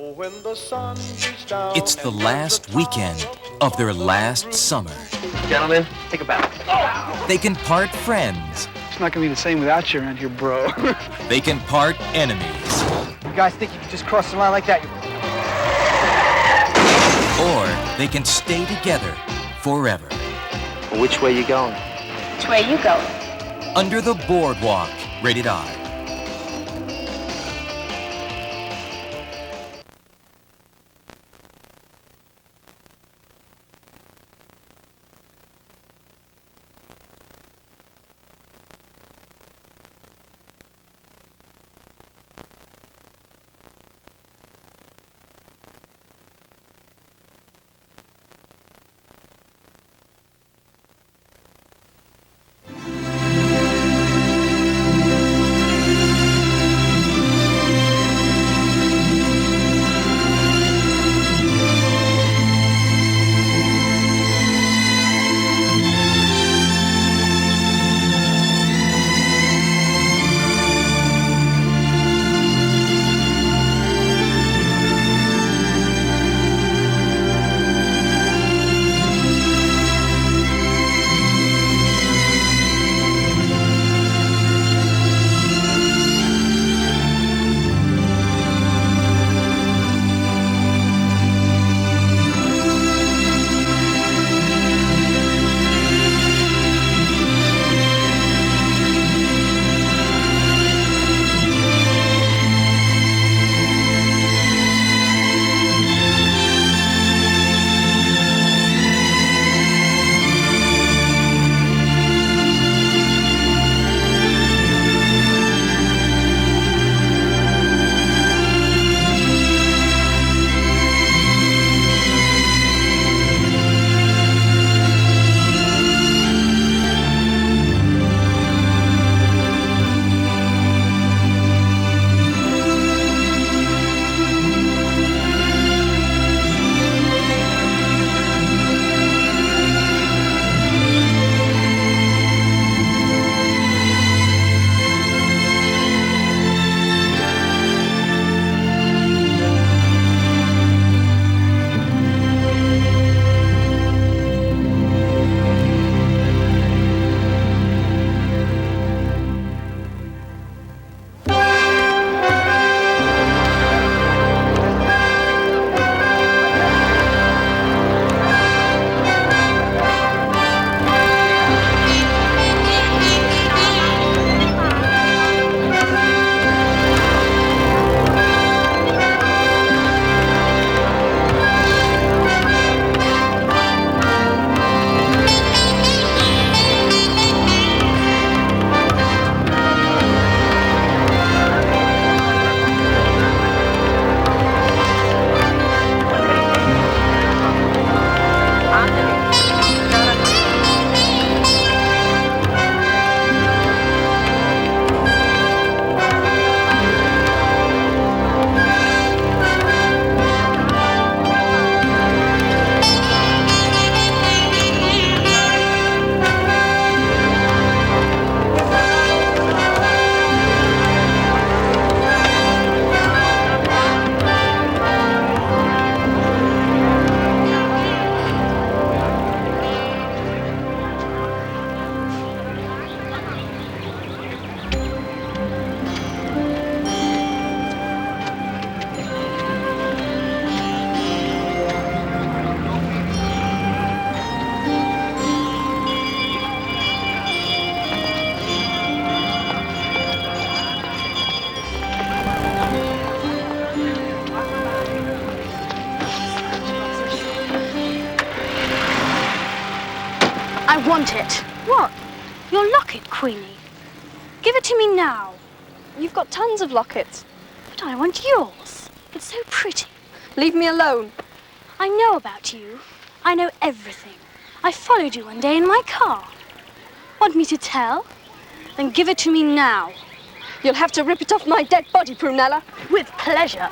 It's the last weekend of their last summer. Gentlemen, take a bow. They can part friends. It's not gonna be the same without you around here, bro. They can part enemies. You guys think you can just cross the line like that? Or they can stay together forever. Which way you going? Which way you going? Under the Boardwalk, rated R. I want it. What? Your locket, Queenie. Give it to me now. You've got tons of lockets. But I want yours. It's so pretty. Leave me alone. I know about you. I know everything. I followed you one day in my car. Want me to tell? Then give it to me now. You'll have to rip it off my dead body, Prunella. With pleasure.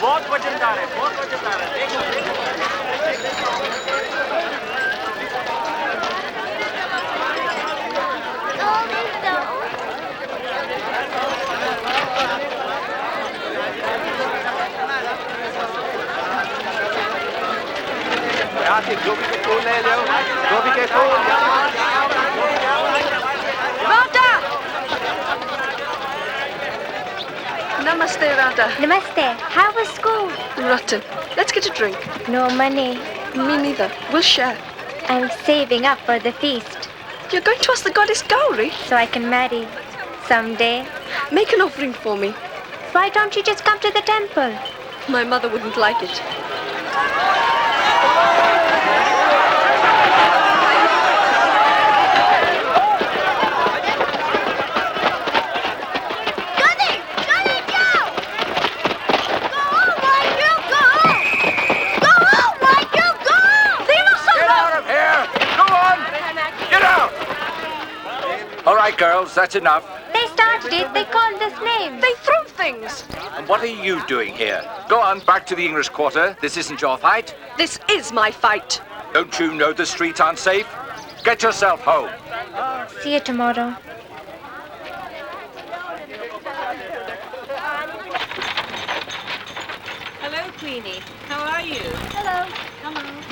बहुत वजनदार है, बहुत वजनदार है। देखो, आसिफ, जो भी के फूल ले लो, जो भी के फूल। Radha! Namaste, Radha. Namaste. How was school? Rotten. Let's get a drink. No money. Me neither. We'll share. I'm saving up for the feast, You're going to ask the goddess Gauri? so I can marry someday. Make an offering for me. Why don't you just come to the temple? My mother wouldn't like it. All right, girls, that's enough. They started it. They called us names. They threw things. And what are you doing here? Go on, back to the English Quarter. This isn't your fight. This is my fight. Don't you know the streets aren't safe? Get yourself home. See you tomorrow. Hello, Queenie. How are you? Hello. Hello.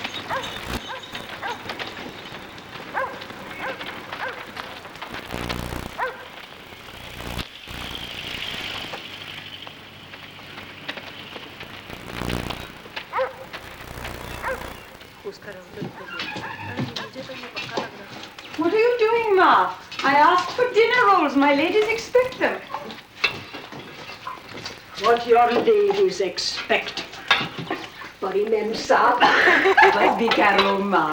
What are you doing, Ma? I asked for dinner rolls. My ladies expect them. What your ladies expect. Body men, sir. But be careful, Ma.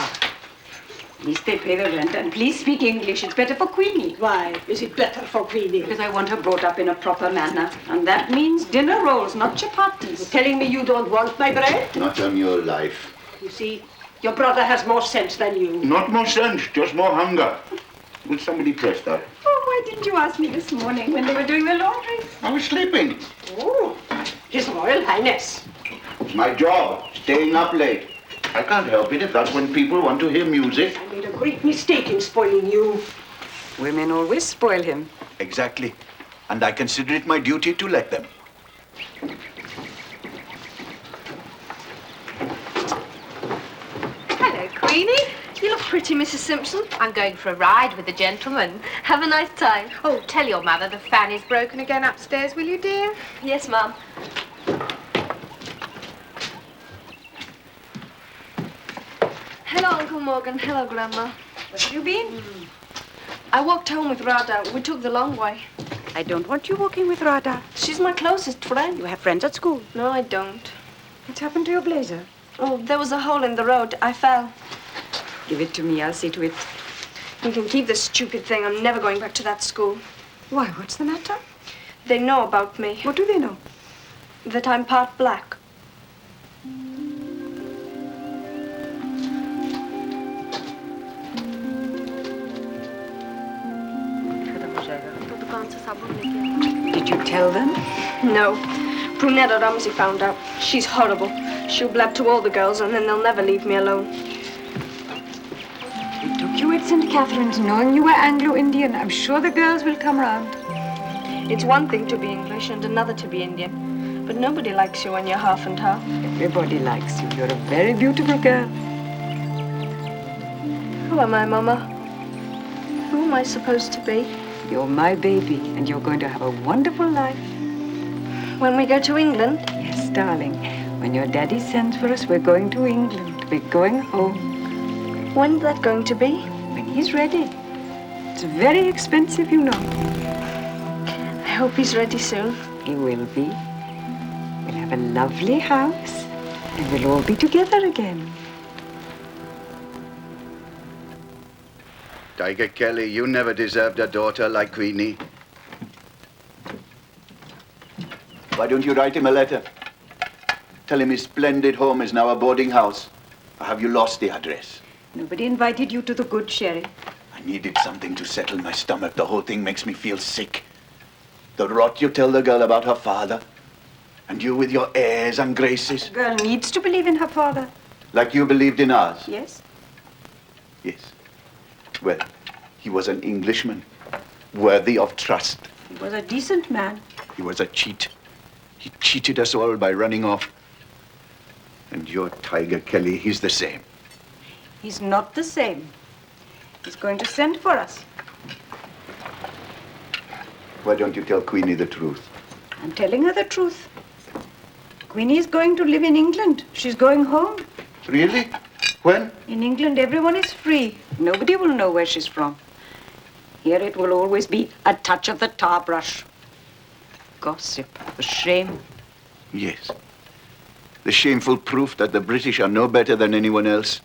Please they pay the rent and please speak English. It's better for Queenie. Why is it better for Queenie? Because I want her brought up in a proper manner. And that means dinner rolls, not chapatis. You're telling me you don't want my bread? Not on your life. You see, your brother has more sense than you. Not more sense, just more hunger. Will somebody press that? Oh, why didn't you ask me this morning when they were doing the laundry? I was sleeping. Oh, His Royal Highness. It's my job, staying up late. I can't help it if that's when people want to hear music. I made a great mistake in spoiling you. Women always spoil him. Exactly. And I consider it my duty to let them. Hello, Queenie. You look pretty, Mrs. Simpson. I'm going for a ride with the gentleman. Have a nice time. Oh, tell your mother the fan is broken again upstairs, will you, dear? Yes, Mum. Hello, Uncle Morgan. Hello, Grandma. Where have you been? I walked home with Radha. We took the long way. I don't want you walking with Radha. She's my closest friend. You have friends at school. No, I don't. What's happened to your blazer? Oh, there was a hole in the road. I fell. Give it to me. I'll see to it. You can keep this stupid thing. I'm never going back to that school. Why, what's the matter? They know about me. What do they know? That I'm part black. Did you tell them? No. Brunetta Ramsey found out. She's horrible. She'll blab to all the girls and then they'll never leave me alone. They took you at St. Catherine's knowing you were Anglo-Indian. I'm sure the girls will come round. It's one thing to be English and another to be Indian. But nobody likes you when you're half and half. Everybody likes you. You're a very beautiful girl. Who am I, Mama? Who am I supposed to be? You're my baby, and you're going to have a wonderful life. When we go to England? Yes, darling. When your daddy sends for us, we're going to England. We're going home. When's that going to be? When he's ready. It's very expensive, you know. I hope he's ready soon. He will be. We'll have a lovely house, and we'll all be together again. Tiger Kelly, you never deserved a daughter like Queenie. Why don't you write him a letter? Tell him his splendid home is now a boarding house. Or have you lost the address? Nobody invited you to the good sherry. I needed something to settle my stomach. The whole thing makes me feel sick. The rot you tell the girl about her father. And you with your airs and graces. A girl needs to believe in her father. Like you believed in ours? Yes. Yes. Well, he was an Englishman, worthy of trust. He was a decent man. He was a cheat. He cheated us all by running off. And your Tiger Kelly, he's the same. He's not the same. He's going to send for us. Why don't you tell Queenie the truth? I'm telling her the truth. Queenie is going to live in England. She's going home. Really? When? In England, everyone is free. Nobody will know where she's from. Here it will always be a touch of the tar brush. Gossip, the shame. Yes. The shameful proof that the British are no better than anyone else.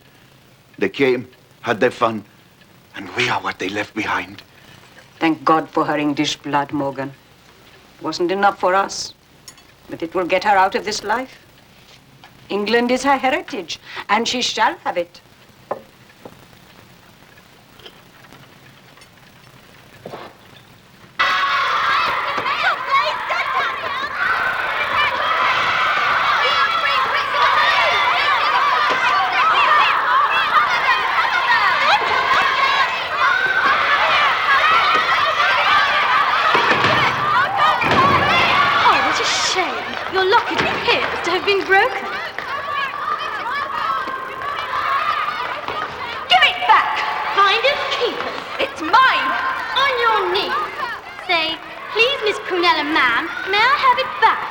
They came, had their fun, and we are what they left behind. Thank God for her English blood, Morgan. It wasn't enough for us, but it will get her out of this life. England is her heritage, and she shall have it. Been broken. Give it back! Finders keepers. It's mine! On your knees. Say, please, Miss Prunella, ma'am, may I have it back?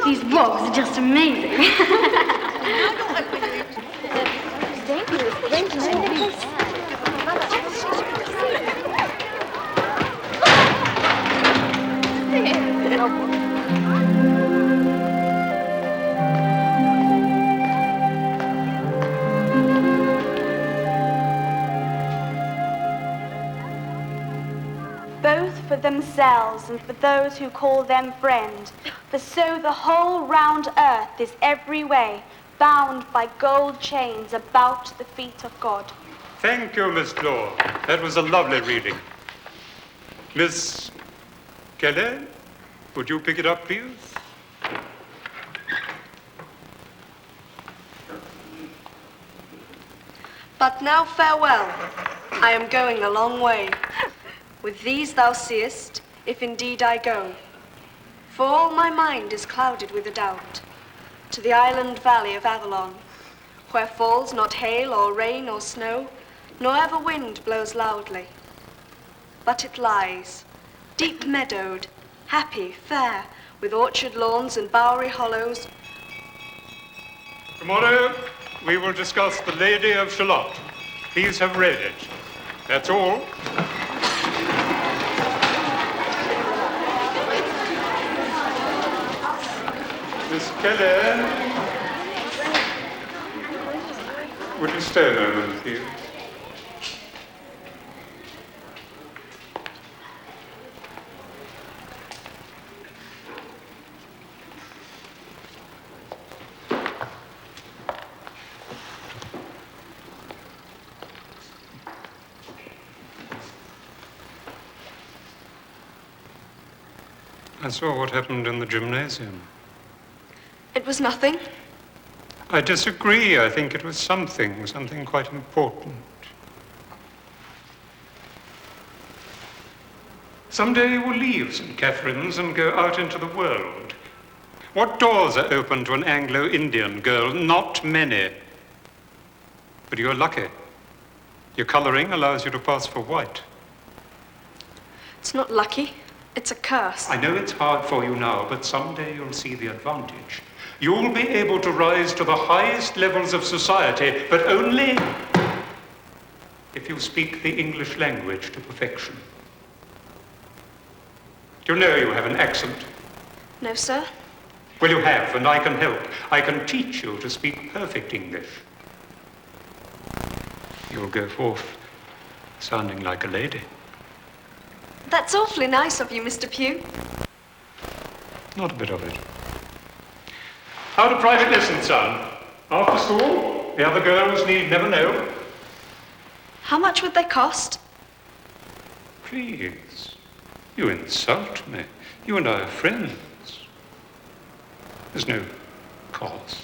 These wogs are just amazing. Both for themselves and for those who call them friend. For so the whole round earth is every way bound by gold chains about the feet of God. Thank you, Miss Claw. That was a lovely reading. Miss Kelly, would you pick it up, please? But now farewell. I am going a long way. With these thou seest, if indeed I go. For all my mind is clouded with a doubt, to the island valley of Avalon, where falls not hail or rain or snow, nor ever wind blows loudly. But it lies, deep meadowed, happy, fair, with orchard lawns and bowery hollows. Tomorrow we will discuss The Lady of Shalott. Please have read it. That's all. Miss Kelly, would you stay a moment, please? I saw what happened in the gymnasium. It was nothing. I disagree. I think it was something quite important. Someday you will leave St. Catherine's and go out into the world. What doors are open to an Anglo-Indian girl? Not many. But you're lucky. Your coloring allows you to pass for white. It's not lucky. It's a curse. I know it's hard for you now, but someday you'll see the advantage. You'll be able to rise to the highest levels of society, but only if you speak the English language to perfection. Do you know you have an accent? No, sir. Well, you have, and I can help. I can teach you to speak perfect English. You'll go forth sounding like a lady. That's awfully nice of you, Mr. Pugh. Not a bit of it. How do private lessons sound? After school? The other girls need never know. How much would they cost? Please, you insult me. You and I are friends. There's no cost.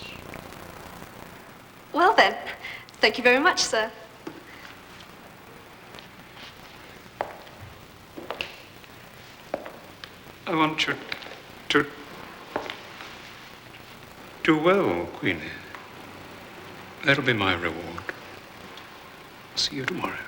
Well then, thank you very much, sir. I want you to do well, Queenie. That'll be my reward. See you tomorrow.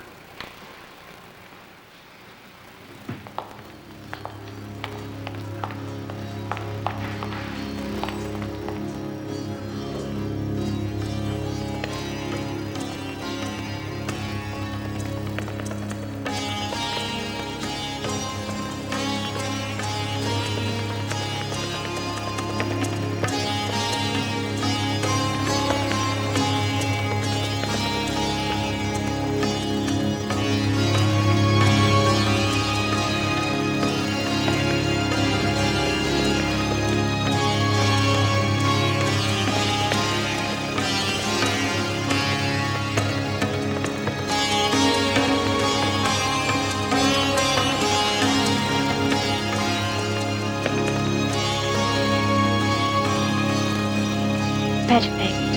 Perfect.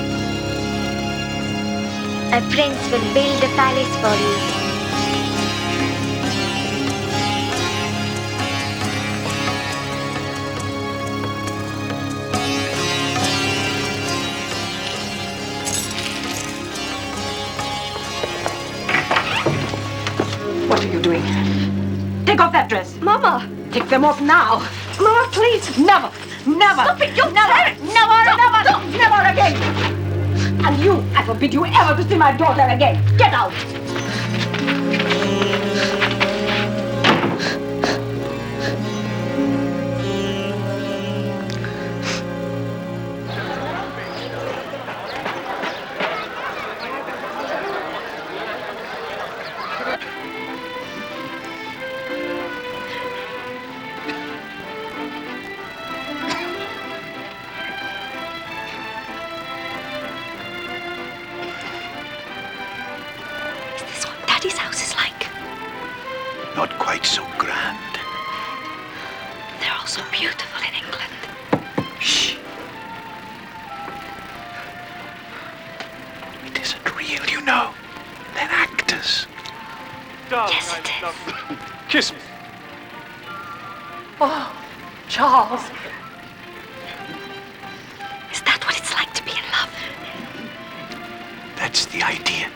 A prince will build a palace for you. What are you doing? Take off that dress. Mama! Take them off now. Mama, please! Never! Never! Stop it! You Never again! And you, I forbid you ever to see my daughter again. Get out! Daddy's house is like. Not quite so grand. They're all so beautiful in England. Shh. It isn't real, you know. They're actors. Yes, it is. Kiss me. Oh, Charles. Is that what it's like to be in love? That's the idea.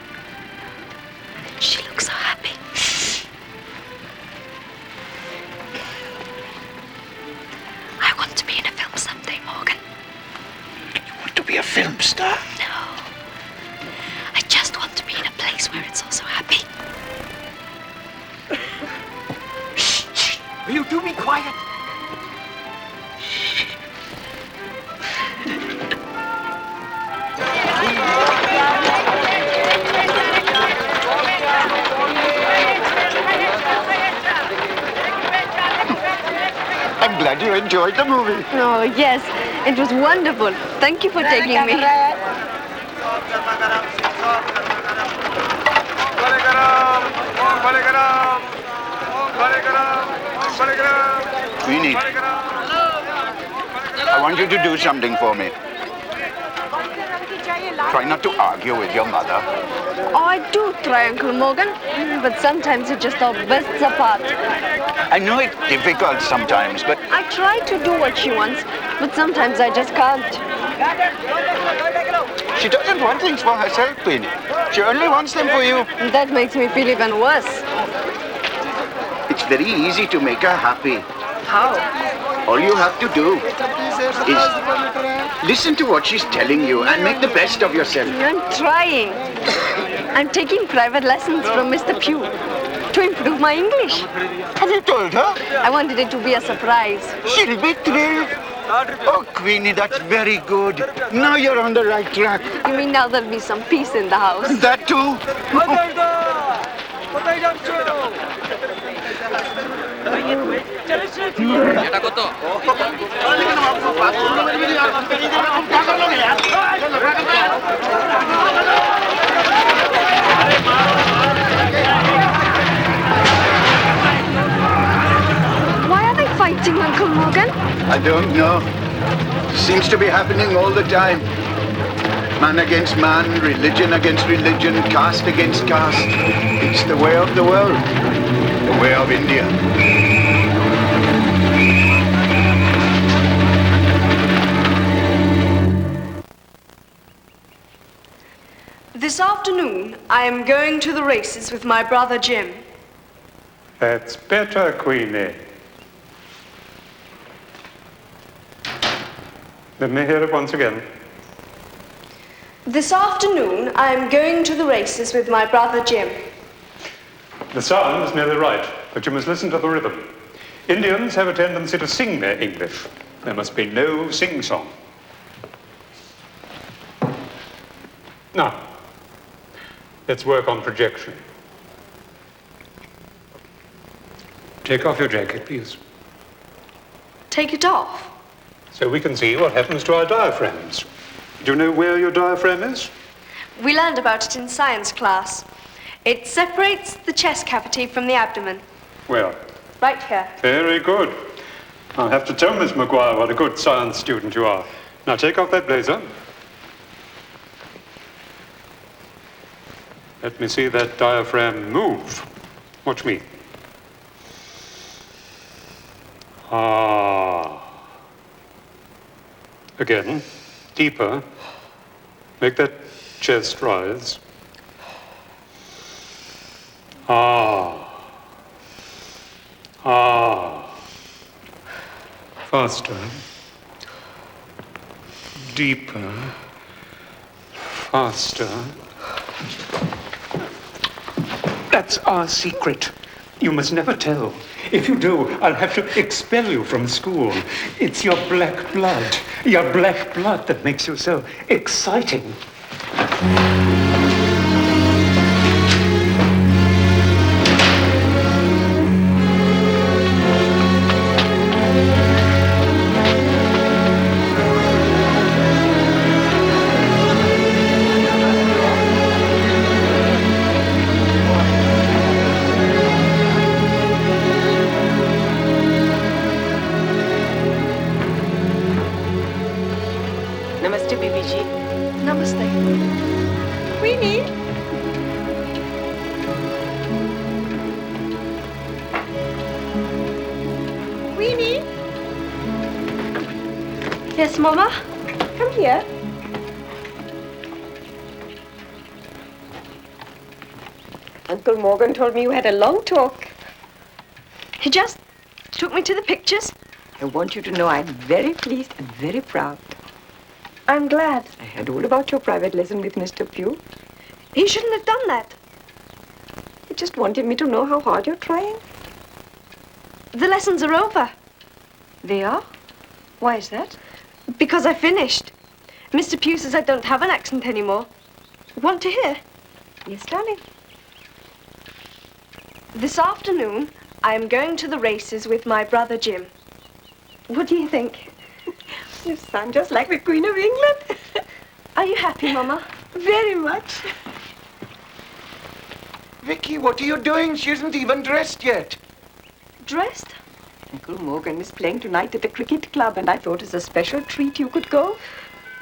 She looks so happy. I want to be in a film someday, Morgan. You want to be a film star? No. I just want to be in a place where it's all so happy. Shh. Will you do be quiet? I'm glad you enjoyed the movie. Oh, yes. It was wonderful. Thank you for taking me. Queenie, I want you to do something for me. Try not to argue with your mother. Oh, I do try, Uncle Morgan. But sometimes it just all bursts apart. I know it's difficult sometimes, but I try to do what she wants, but sometimes I just can't. she doesn't want things for herself, Queenie. She only wants them for you. That makes me feel even worse. It's very easy to make her happy. How? All you have to do is listen to what she's telling you and make the best of yourself. I'm trying. I'm taking private lessons from Mr. Pugh to improve my English. Have you told her? I wanted it to be a surprise. She'll be thrilled. Oh, Queenie, that's very good. Now you're on the right track. You mean now there'll be some peace in the house? That too. Why are they fighting, Uncle Morgan? I don't know. Seems to be happening all the time. Man against man, religion against religion, caste against caste. It's the way of the world. The way of India. This afternoon, I am going to the races with my brother Jim. That's better, Queenie. Let me hear it once again. This afternoon, I am going to the races with my brother Jim. The sound is nearly right, but you must listen to the rhythm. Indians have a tendency to sing their English. There must be no sing-song. Now, let's work on projection. Take off your jacket, please. Take it off? So we can see what happens to our diaphragms. Do you know where your diaphragm is? We learned about it in science class. It separates the chest cavity from the abdomen. Well, Right here. very good. I'll have to tell Miss Maguire what a good science student you are. Now take off that blazer. Let me see that diaphragm move. Watch me. Ah. Again, deeper. Make that chest rise. Ah. Ah. Faster. Deeper. Faster. That's our secret. You must never tell. If you do, I'll have to expel you from school. It's your black blood. Your black blood that makes you so exciting. Namaste, Bibi ji. Namaste. Queenie. Queenie. Yes, Mama? Come here. Uncle Morgan told me you had a long talk. He just took me to the pictures. I want you to know I'm very pleased and very proud. I'm glad. I heard all about your private lesson with Mr. Pugh. He shouldn't have done that. He just wanted me to know how hard you're trying. The lessons are over. They are? Why is that? Because I finished. Mr. Pugh says I don't have an accent anymore. Want to hear? Yes, darling. This afternoon, I am going to the races with my brother Jim. What do you think? You sound just like the Queen of England. Are you happy, Mama? Very much. Vicky, what are you doing? She isn't even dressed yet. Dressed? Uncle Morgan is playing tonight at the cricket club, and I thought as a special treat you could go.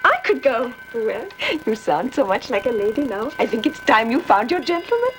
I could go. Well, you sound so much like a lady now. I think it's time you found your gentleman.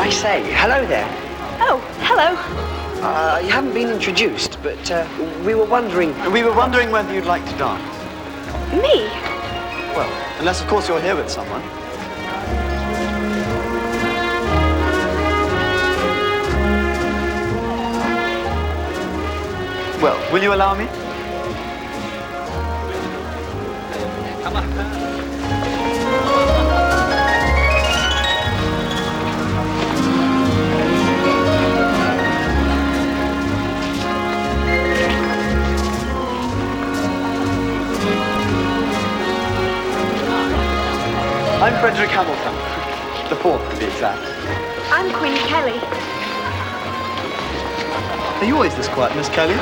I say, hello there. Oh, hello. You haven't been introduced, but we were wondering... We were wondering whether you'd like to dance. Me? Well, unless, of course, you're here with someone. Well, will you allow me? Come on. I'm Frederick Hamilton. The fourth, to be exact. I'm Queenie Kelly. Are you always this quiet, Miss Kelly?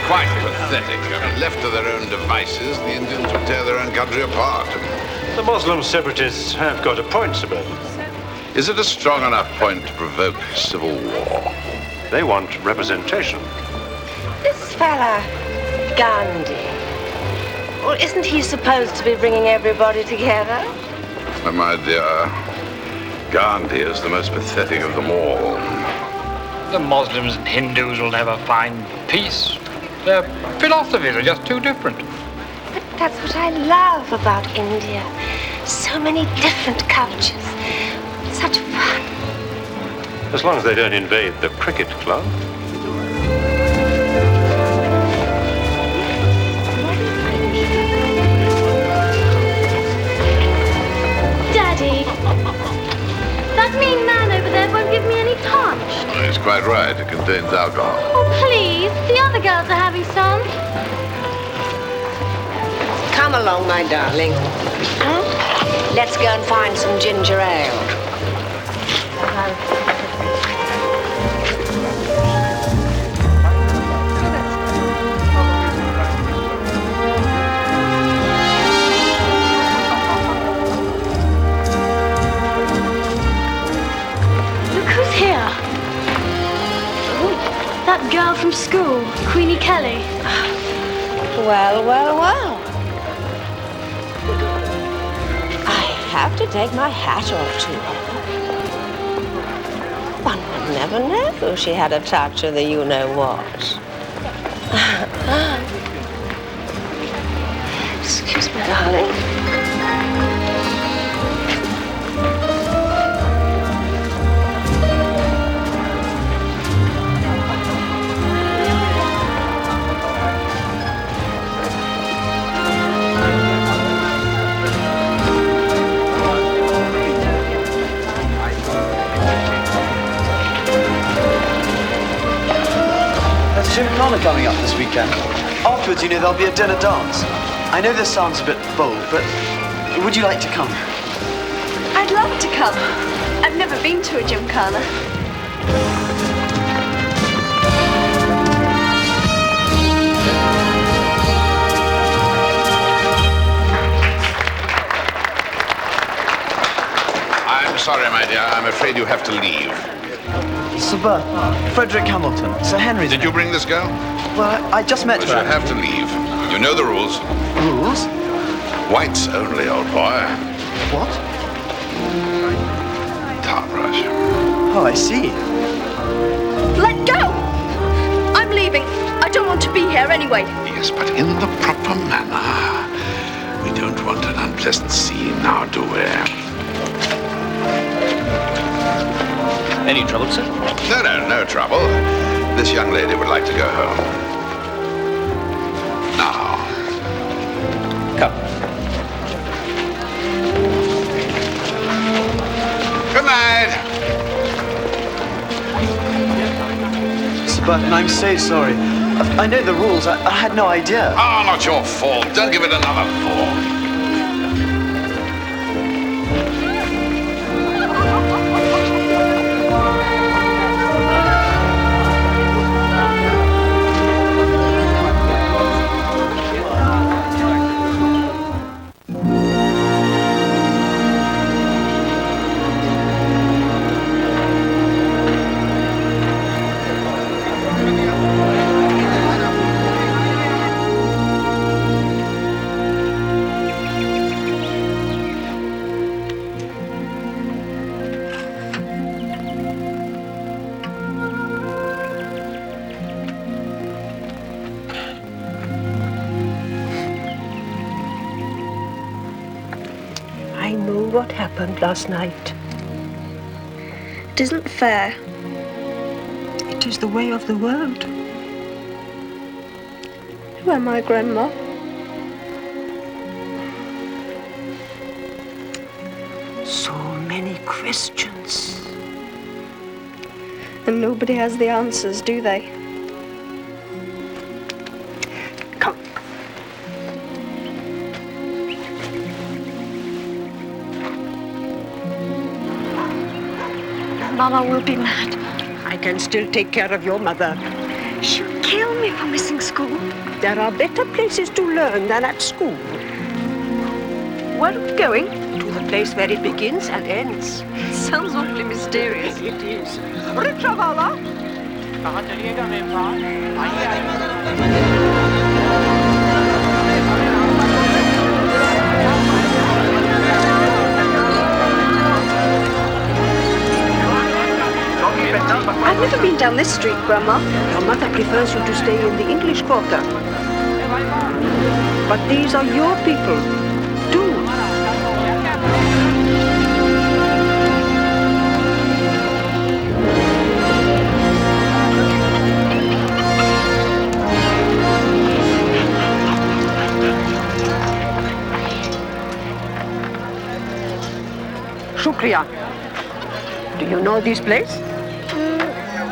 Quite pathetic. I mean, left to their own devices, the Indians would tear their own country apart. The Muslim separatists have got a point, Sir Bernard. Is it a strong enough point to provoke civil war? They want representation. This fella, Gandhi, well, isn't he supposed to be bringing everybody together? Oh, my dear, Gandhi is the most pathetic of them all. The Muslims and Hindus will never find peace. Their philosophies are just too different. But that's what I love about India. So many different cultures. Such fun. As long as they don't invade the cricket club. Daddy, that mean man over there won't give me any punch. Well, he's quite right. It contains alcohol. Oh, please. The other girls are having some. Come along, my darling. Let's go and find some ginger ale. Look who's here. That girl from school, Queenie Kelly. Well, well, well. I have to take my hat off to her. One would never know she had a touch of the you-know-what. Excuse me, darling. Gymkhana coming up this weekend. Afterwards, you know, there'll be a dinner dance. I know this sounds a bit bold, but would you like to come? I'd love to come. I've never been to a gymkhana. I'm sorry, my dear. I'm afraid you have to leave. Sir Bert, Frederick Hamilton, Sir Henry. Did you bring this girl? Well, I just met her. You have to leave. You know the rules. Rules? Whites only, old boy. What? Tar brush. Oh, I see. Let go! I'm leaving. I don't want to be here anyway. Yes, but in the proper manner. We don't want an unpleasant scene now, do we? Any trouble, sir? No trouble. This young lady would like to go home. Now. Come. Good night. Sir Burton, I'm so sorry. I know the rules. I had no idea. Oh, not your fault. Don't give it another thought. I know what happened last night. It isn't fair. It is the way of the world. Who am I, Grandma? So many questions. And nobody has the answers, do they? Come. Mama will be mad. I can still take care of your mother. She'll kill me for missing school. There are better places to learn than at school. Where are we going? To the place where it begins and ends. Sounds awfully mysterious. It is. Ritravala! कहाँ चलिएगा ma'am साहब? आइए आइए। I've never been down this street, Grandma. Your mother prefers you to stay in the English quarter. But these are your people, too. Shukriya, do you know this place?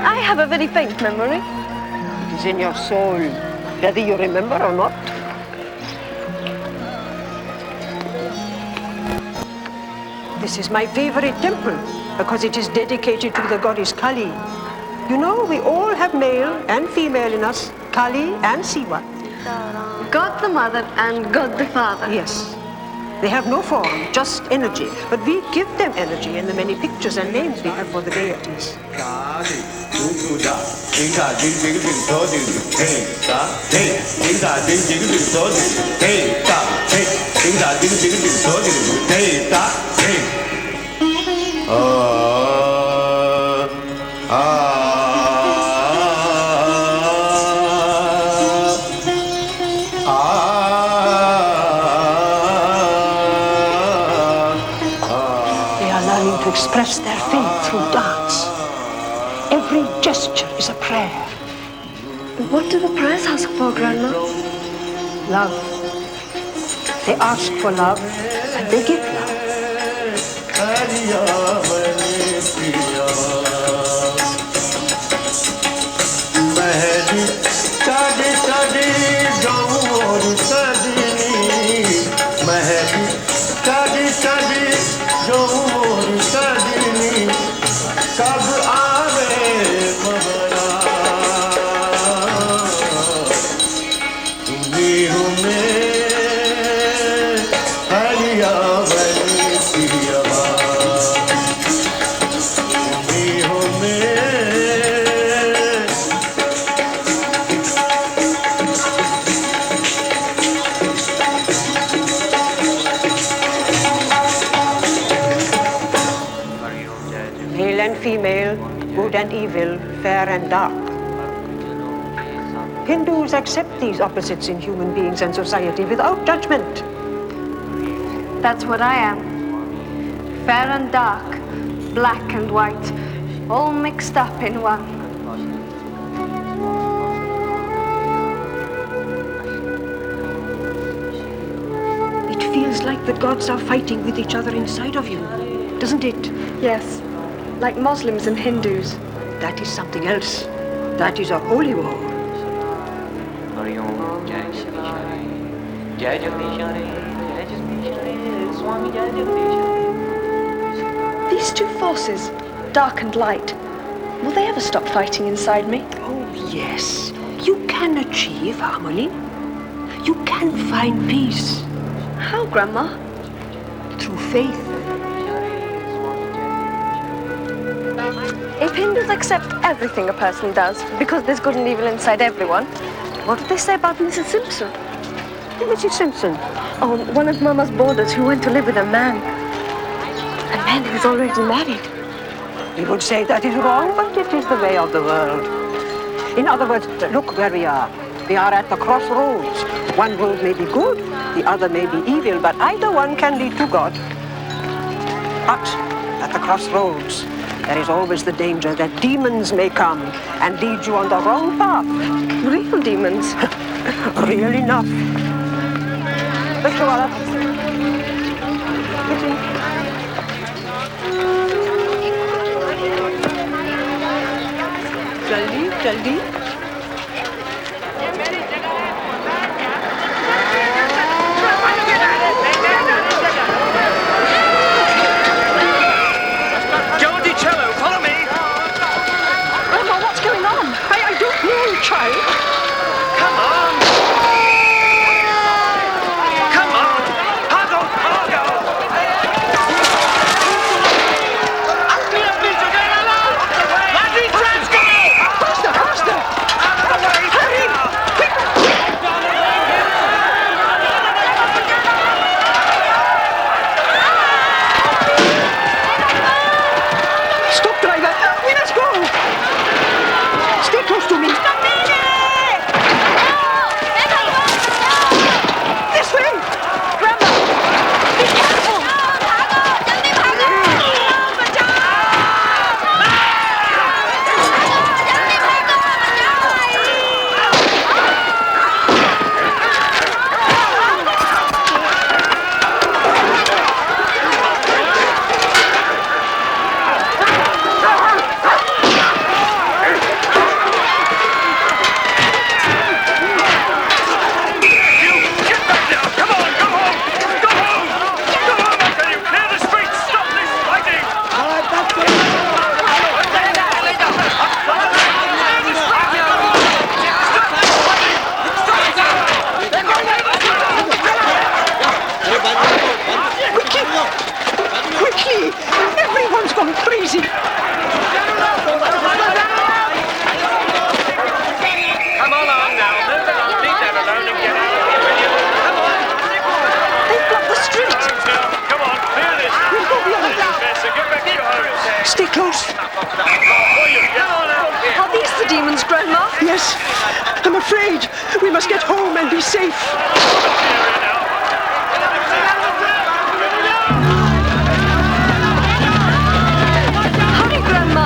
I have a very faint memory. It is in your soul, whether you remember or not. This is my favorite temple because it is dedicated to the goddess Kali. You know, we all have male and female in us, Kali and Siva. God the Mother and God the Father. Yes. They have no form, just energy. But we give them energy in the many pictures and names we have for the deities. To express their faith through dance. Every gesture is a prayer. What do the prayers ask for, Grandma? Love. They ask for love and they give love. Male and female, good and evil, fair and dark. Hindus accept these opposites in human beings and society without judgment. That's what I am. Fair and dark, black and white, all mixed up in one. It feels like the gods are fighting with each other inside of you, doesn't it? Yes, like Muslims and Hindus. That is something else. That is a holy war. These two forces, dark and light, will they ever stop fighting inside me? Oh, yes. You can achieve harmony. You can find peace. How, Grandma? Through faith. If Hindus accept everything a person does, because there's good and evil inside everyone, what do they say about Mrs. Simpson? Mrs. Simpson? Oh, one of Mama's boarders who went to live with a man. A man who's already married. You would say that is wrong, but it is the way of the world. In other words, look where we are. We are at the crossroads. One road may be good, the other may be evil, but either one can lead to God. But at the crossroads, there is always the danger that demons may come and lead you on the wrong path. Real demons? Real enough. जल्दी जल्दी Follow me! Grandma, what's going on? I don't know, child. Come on! Come on! Huggle, huggle! Faster, faster! Hurry! Quick! Stop, driver! We must go! Stay close to me! This way! Grandma! Be careful! Quickly! Everyone's gone crazy! Come along now, move along, leave them alone and get out of here, will you? Come on! They've blocked the street! Come on, clear this! We'll go the other way! Professor, get back to your homes! Stay close! Are these the demons, Grandma? Yes, I'm afraid we must get home and be safe. Hurry, Grandma!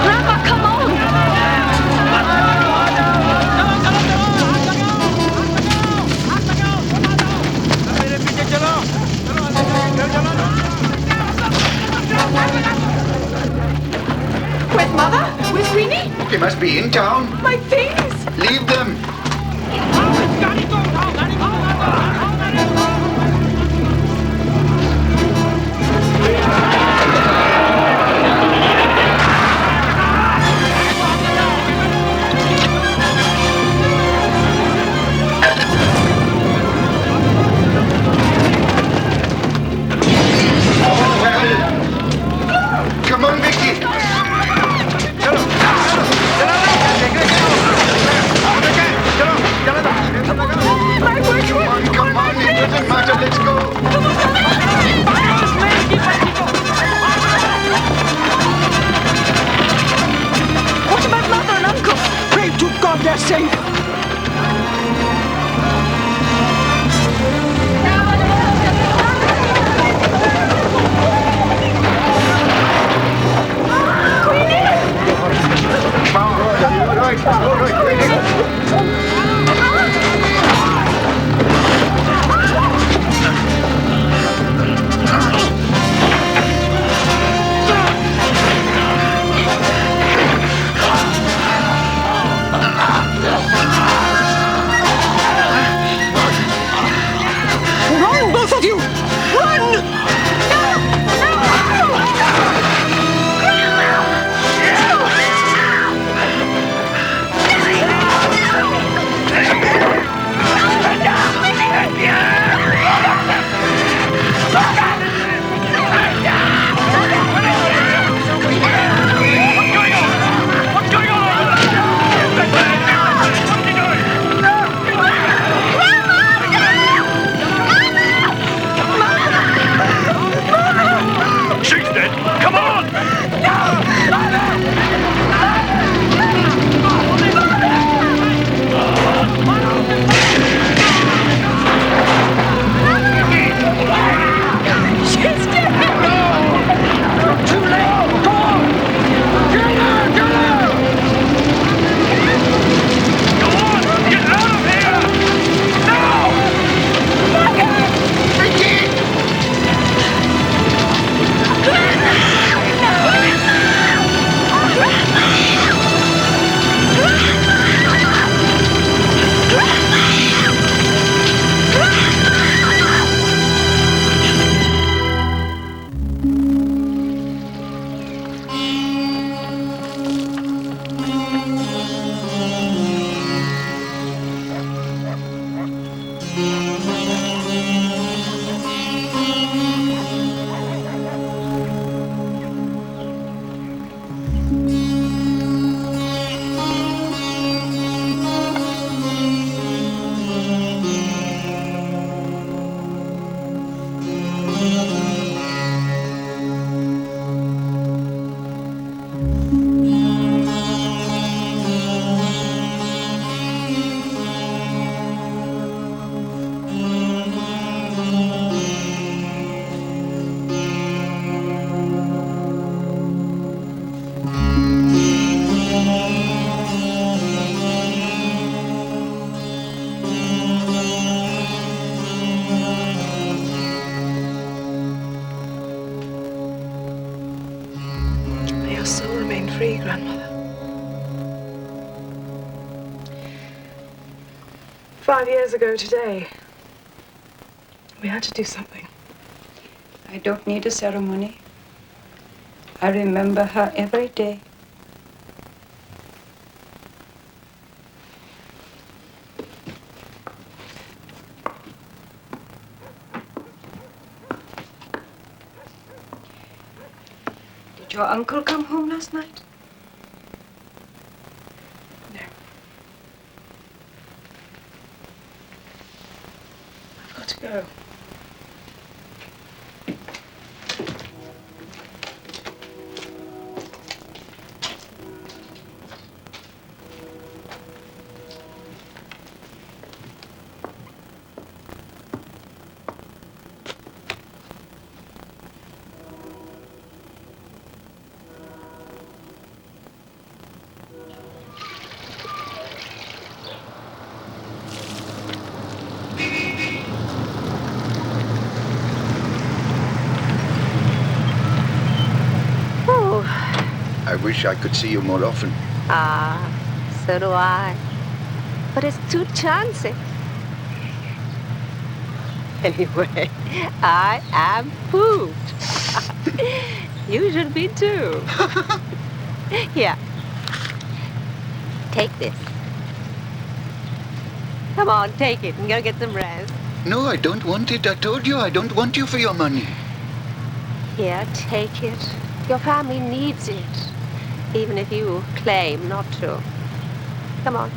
Grandma, come on! Where's Mother? Where's Queenie? They must be in town. My things! Leave them. Come on, Vicky. Chalo. 5 years ago today. We had to do something. I don't need a ceremony. I remember her every day. Did your uncle come home last night? No. I've got to go. I wish I could see you more often. Ah, so do I. But it's too chancy. Anyway, I am pooped. You should be too. Here. Take this. Come on, take it and go get some rest. No, I don't want it. I told you I don't want you for your money. Here, take it. Your family needs it, even if you claim not to. Come on.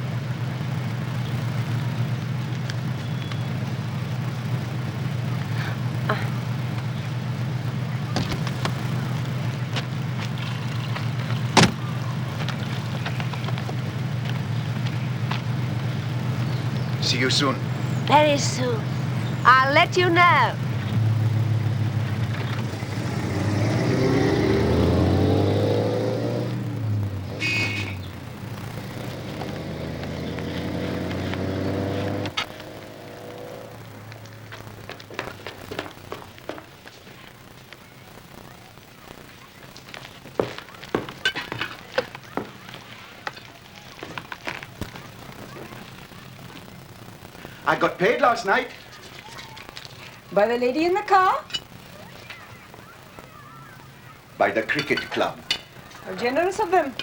See you soon. Very soon. I'll let you know. I got paid last night. By the lady in the car? By the cricket club. How generous of them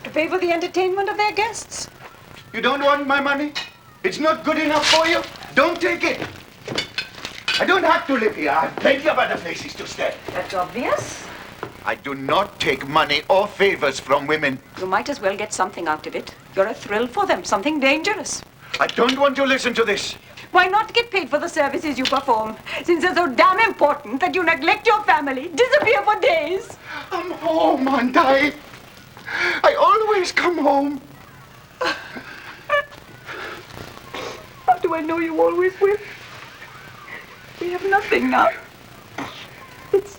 to pay for the entertainment of their guests. You don't want my money? It's not good enough for you? Don't take it. I don't have to live here. I have plenty of other places to stay. That's obvious. I do not take money or favors from women. You might as well get something out of it. You're a thrill for them, something dangerous. I don't want to listen to this. Why not get paid for the services you perform, since they're so damn important that you neglect your family, disappear for days? I'm home, aren't I? I always come home. How do I know you always will? We have nothing now. It's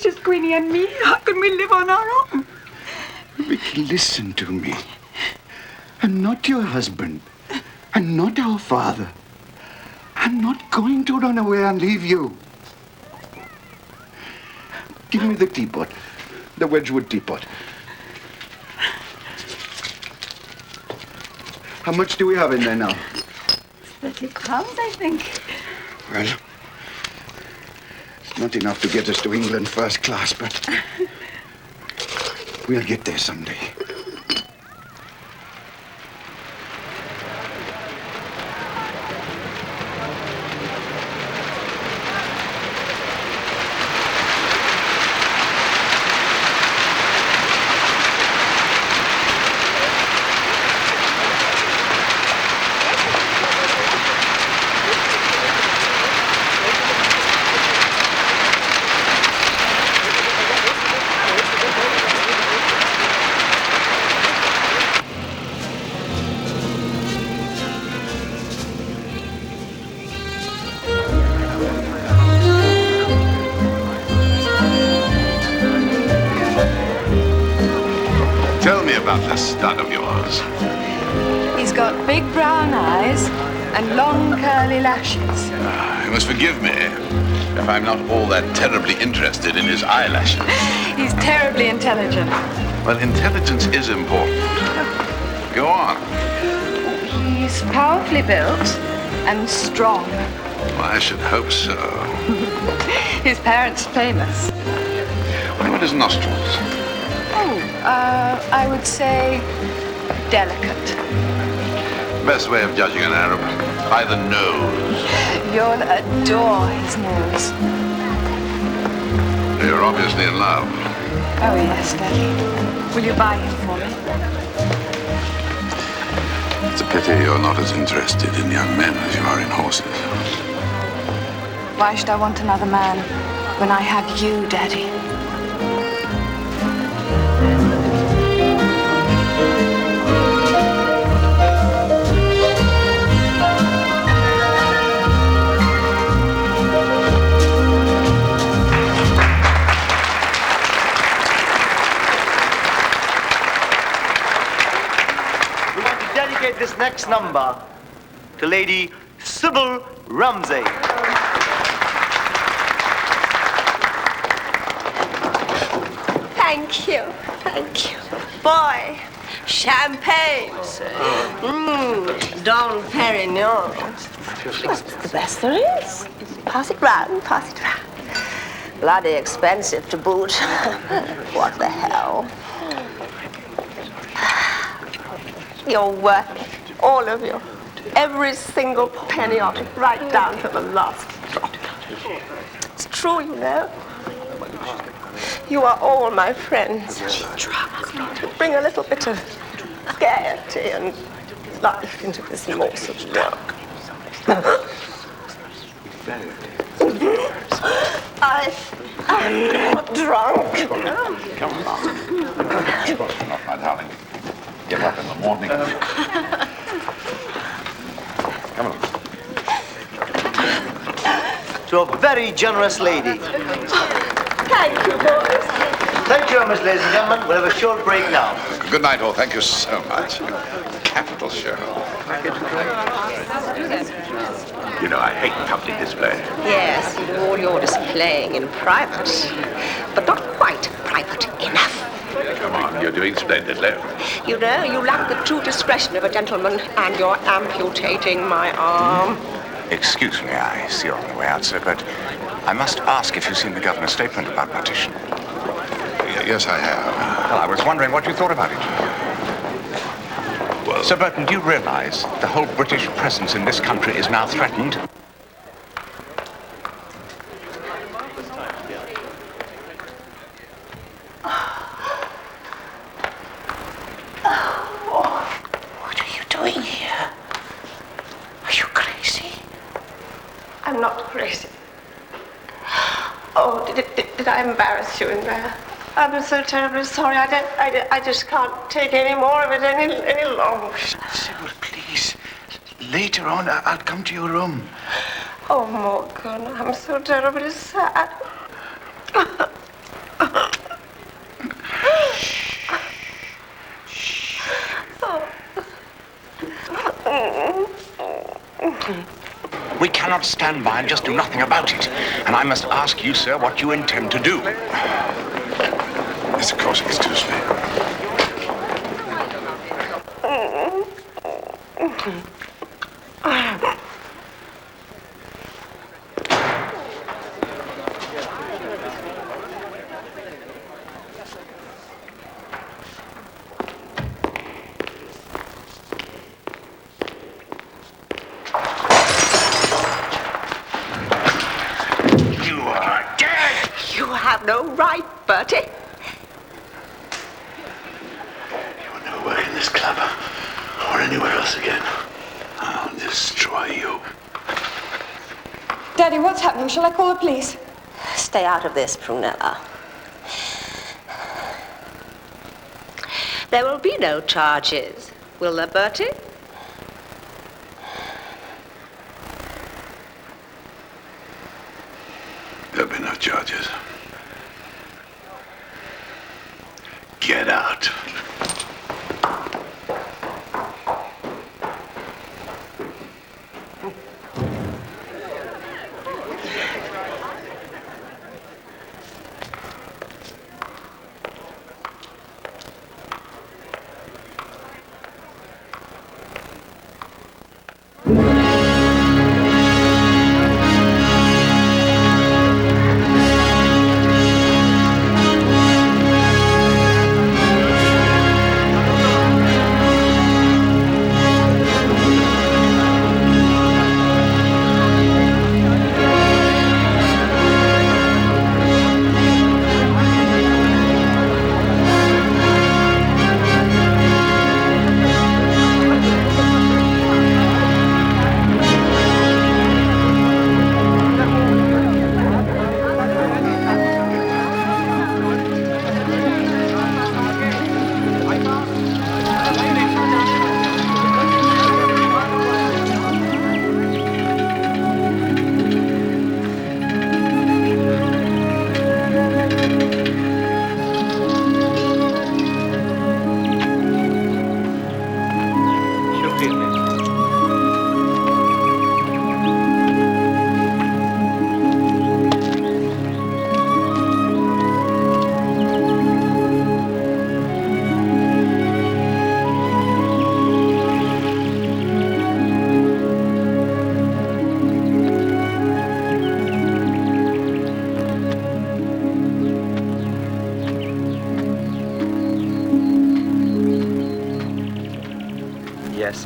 just Queenie and me. How can we live on our own? Vicky, listen to me. I'm not your husband. I'm not our father. I'm not going to run away and leave you. Give me the teapot. The Wedgwood teapot. How much do we have in there now? 30 pounds, I think. Well, it's not enough to get us to England first class, but we'll get there someday. About this stud of yours. He's got big brown eyes and long curly lashes. You must forgive me if I'm not all that terribly interested in his eyelashes. He's terribly intelligent. Well, intelligence is important. Go on. He He's powerfully built and strong. Well, I should hope so. His parents famous. What about his nostrils? I would say delicate. Best way of judging an Arab, by the nose. You'll adore his nose. You're obviously in love. Oh, yes, Daddy. Will you buy him for me? It's a pity you're not as interested in young men as you are in horses. Why should I want another man when I have you, Daddy? This next number to Lady Sybil Ramsey. Thank you, thank you. Boy, champagne. Don Perignon. It's the best there is. Pass it round, pass it round. Bloody expensive to boot. What the hell? You're worth it, all of you. Every single penny of it, right down to the last drop. It's true, you know. You are all my friends. Bring a little bit of gaiety and life into this morsel of work. I'm not drunk. Come on. Not my darling. Get up in the morning. Come on. To a very generous lady. Thank you, boys. Thank you very much, ladies and gentlemen. We'll have a short break now. Good night, all. Thank you so much. Capital show. You know, I hate public display. Yes, you do all your displaying in private, but not quite private enough. Come on, you're doing splendidly. You know, you lack the true discretion of a gentleman, and you're amputating my arm. Excuse me, I see you're on the way out, sir, but I must ask if you've seen the governor's statement about partition. Yes, I have. Well, I was wondering what you thought about it. Well, Sir Burton, do you realize the whole British presence in this country is now threatened? What are you doing here? Are you crazy? I'm not crazy. Oh, did I embarrass you in there? I'm so terribly sorry. I just can't take any more of it any longer. Sybil, please. Later on, I'll come to your room. Oh, Morgan, I'm so terribly sad. We cannot stand by and just do nothing about it. And I must ask you, sir, what you intend to do. Yes, of course, excuse me. You are dead! You have no right, Bertie. You'll never work in this club or anywhere else again. I'll destroy you. Daddy, what's happening? Shall I call the police? Stay out of this, Prunella. There will be no charges, will there, Bertie? There'll be no charges. Get out.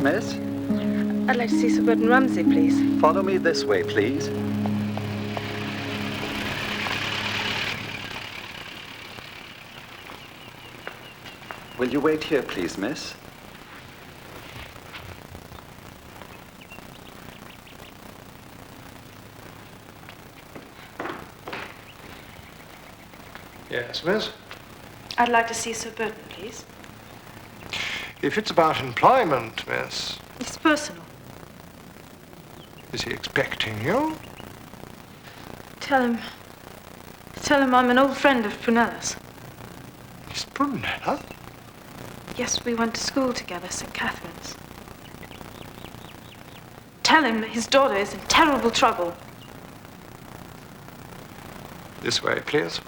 miss? I'd like to see Sir Burton Ramsay, please. Follow me this way, please. Will you wait here, please, miss? Yes, miss? I'd like to see Sir Burton, please. If it's about employment, miss, It's personal. is he expecting you? Tell him I'm an old friend of Prunella's. Miss Prunella? Yes, we went to school together, St. Catherine's. Tell him his daughter is in terrible trouble. This way, please.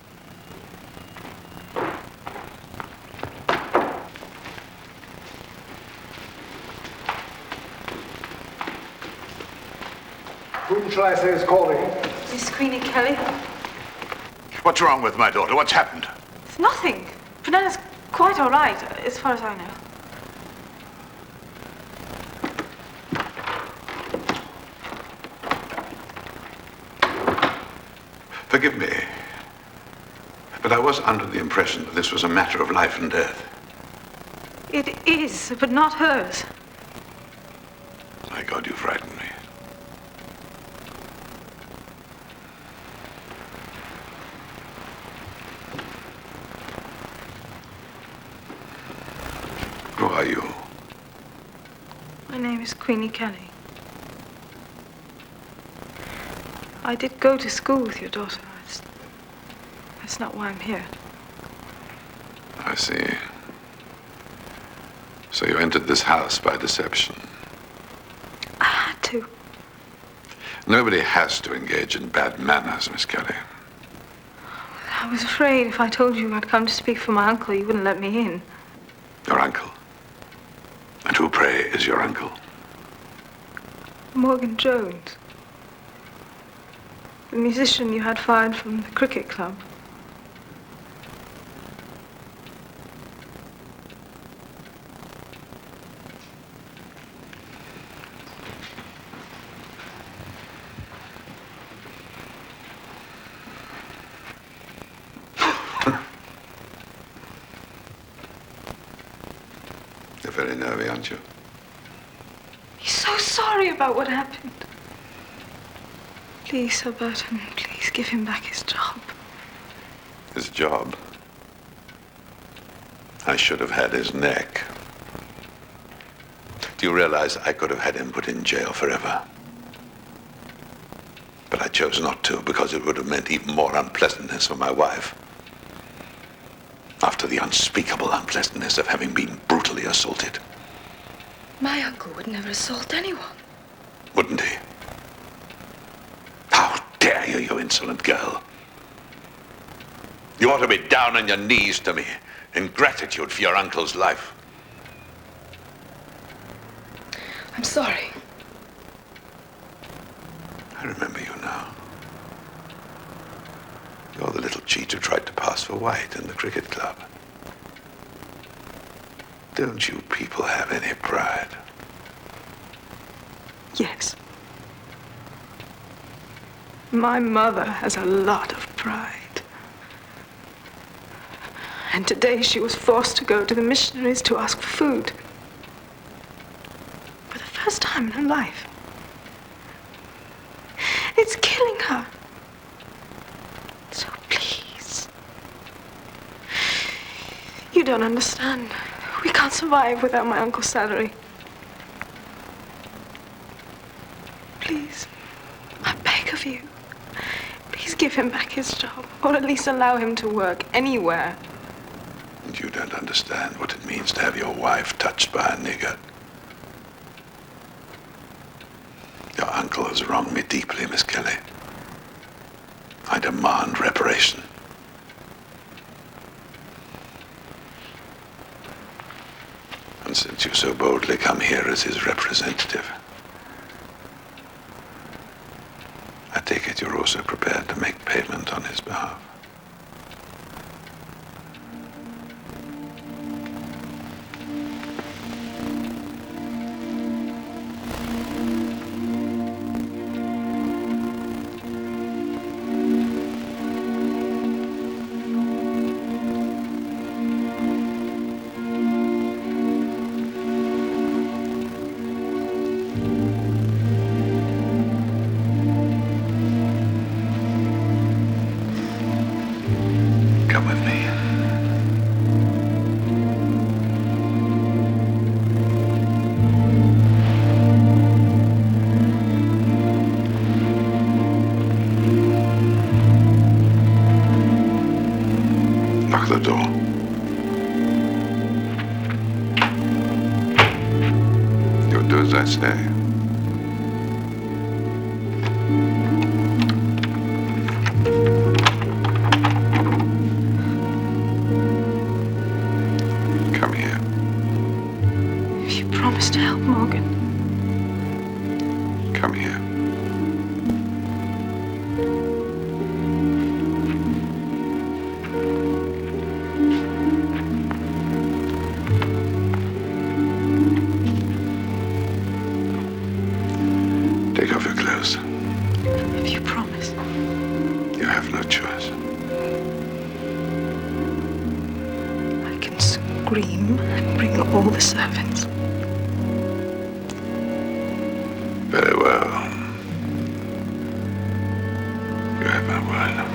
Whom shall I say is calling? Miss Queenie Kelly? What's wrong with my daughter? What's happened? It's nothing. Prunella's quite all right, as far as I know. Forgive me, but I was under the impression that this was a matter of life and death. It is, but not hers. My God, you frightened me. Who are you? My name is Queenie Kelly. I did go to school with your daughter. That's not why I'm here. I see. So you entered this house by deception. I had to. Nobody has to engage in bad manners, Miss Kelly. I was afraid if I told you I'd come to speak for my uncle, you wouldn't let me in. Your uncle? And who, pray, is your uncle? Morgan Jones. The musician you had fired from the cricket club. You're very nervy, aren't you? He's so sorry about what happened. Please, Sir Burton, please give him back his job. His job? I should have had his neck. Do you realize I could have had him put in jail forever? But I chose not to because it would have meant even more unpleasantness for my wife. After the unspeakable unpleasantness of having been brutally assaulted. My uncle would never assault anyone. Wouldn't he? How dare you, you insolent girl? You ought to be down on your knees to me in gratitude for your uncle's life. I'm sorry. I remember you now. You're the little cheat who tried to pass for white in the cricket club. Don't you people have any pride? Yes. My mother has a lot of pride. And today she was forced to go to the missionaries to ask for food. For the first time in her life. It's killing her. So please. You don't understand. We can't survive without my uncle's salary. Please, I beg of you. Please give him back his job, or at least allow him to work anywhere. And you don't understand what it means to have your wife touched by a nigger. Your uncle has wronged me deeply, Miss Kelly. I demand reparation. And since you so boldly come here as his representative, I take it you're also prepared to make payment on his behalf. okay. Come here. If you promise to help Morgan. Come here. Take off your clothes. If you promise. You have no choice. I can scream and bring all the servants. Very well. You have my word.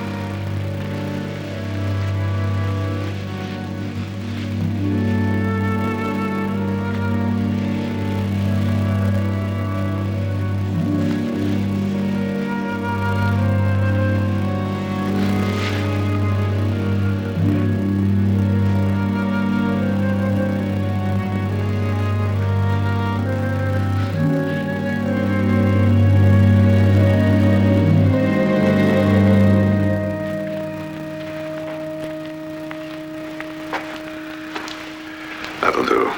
That'll do.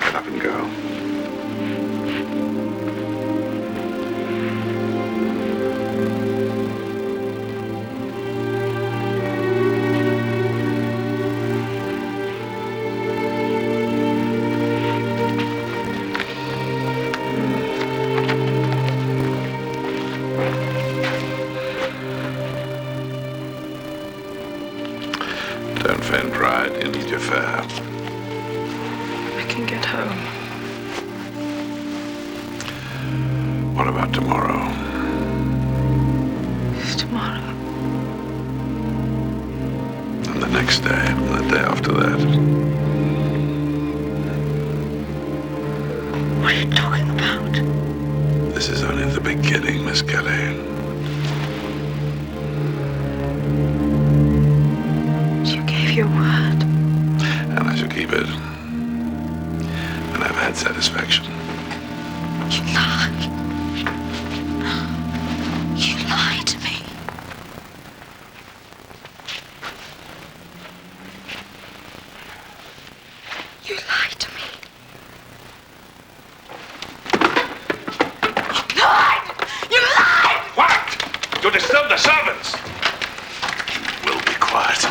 Get up and go. Don't feign pride. You need your fare. I can get home. What about tomorrow? Tomorrow. And the next day, and the day after that. What are you talking about? This is only the beginning, Miss Kelly. You gave your word. And I shall keep it. And I've had satisfaction. You lied. You lied to me. You lied to me. You lied! You lied! What? You disturb the servants! You will be quiet.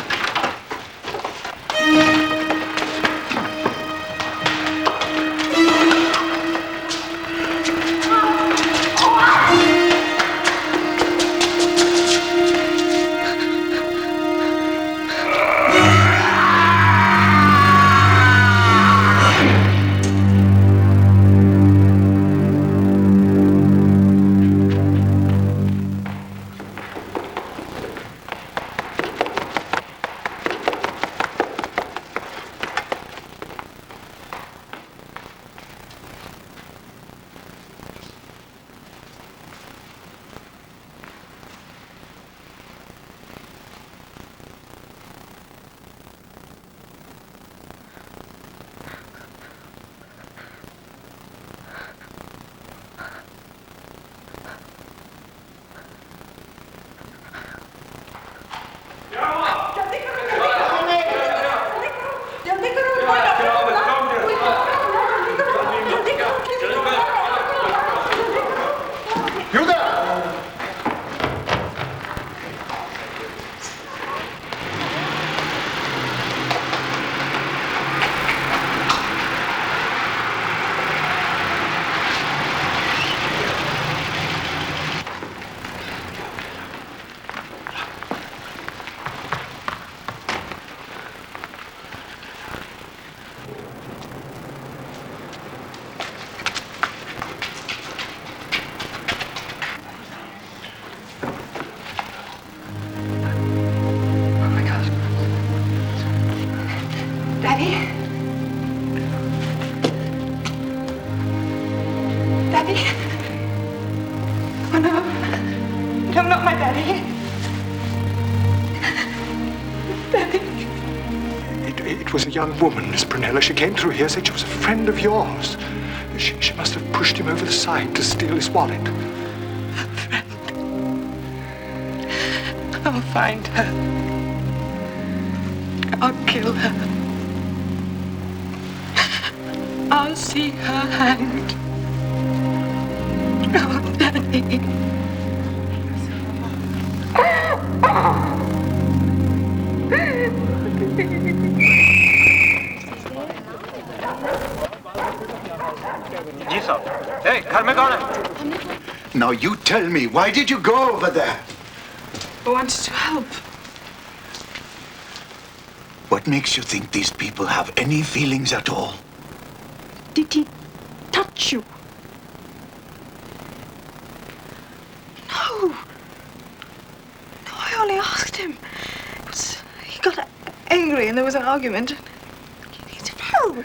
It was a young woman, Miss Prunella. She came through here, said she was a friend of yours. She must have pushed pushed him over the side to steal his wallet. I'll find her. I'll kill her. I'll see her hanged. Oh, Daddy. जी साहब ए घर में कौन है Now you tell me, why did you go over there? I wanted to help. What makes you think these people have any feelings at all? Did he touch you? No. No, I only asked him. He got angry and there was an argument. He needed help.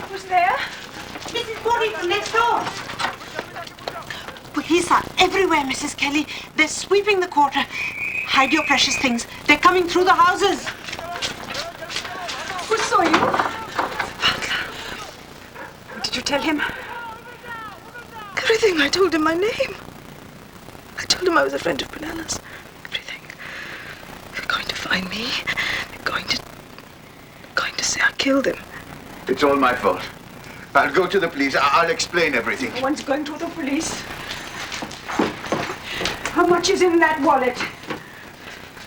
Who's there? Mrs. Body from next door. Police are everywhere, Mrs. Kelly. They're sweeping the quarter. Hide your precious things. They're coming through the houses. Who saw you? Did you tell him? Everything. I told him my name. I told him I was a friend of Penella's. Everything. They're going to find me. They're going to say I killed him. It's all my fault. I'll go to the police. I'll explain everything. No one's going to the police. How much is in that wallet?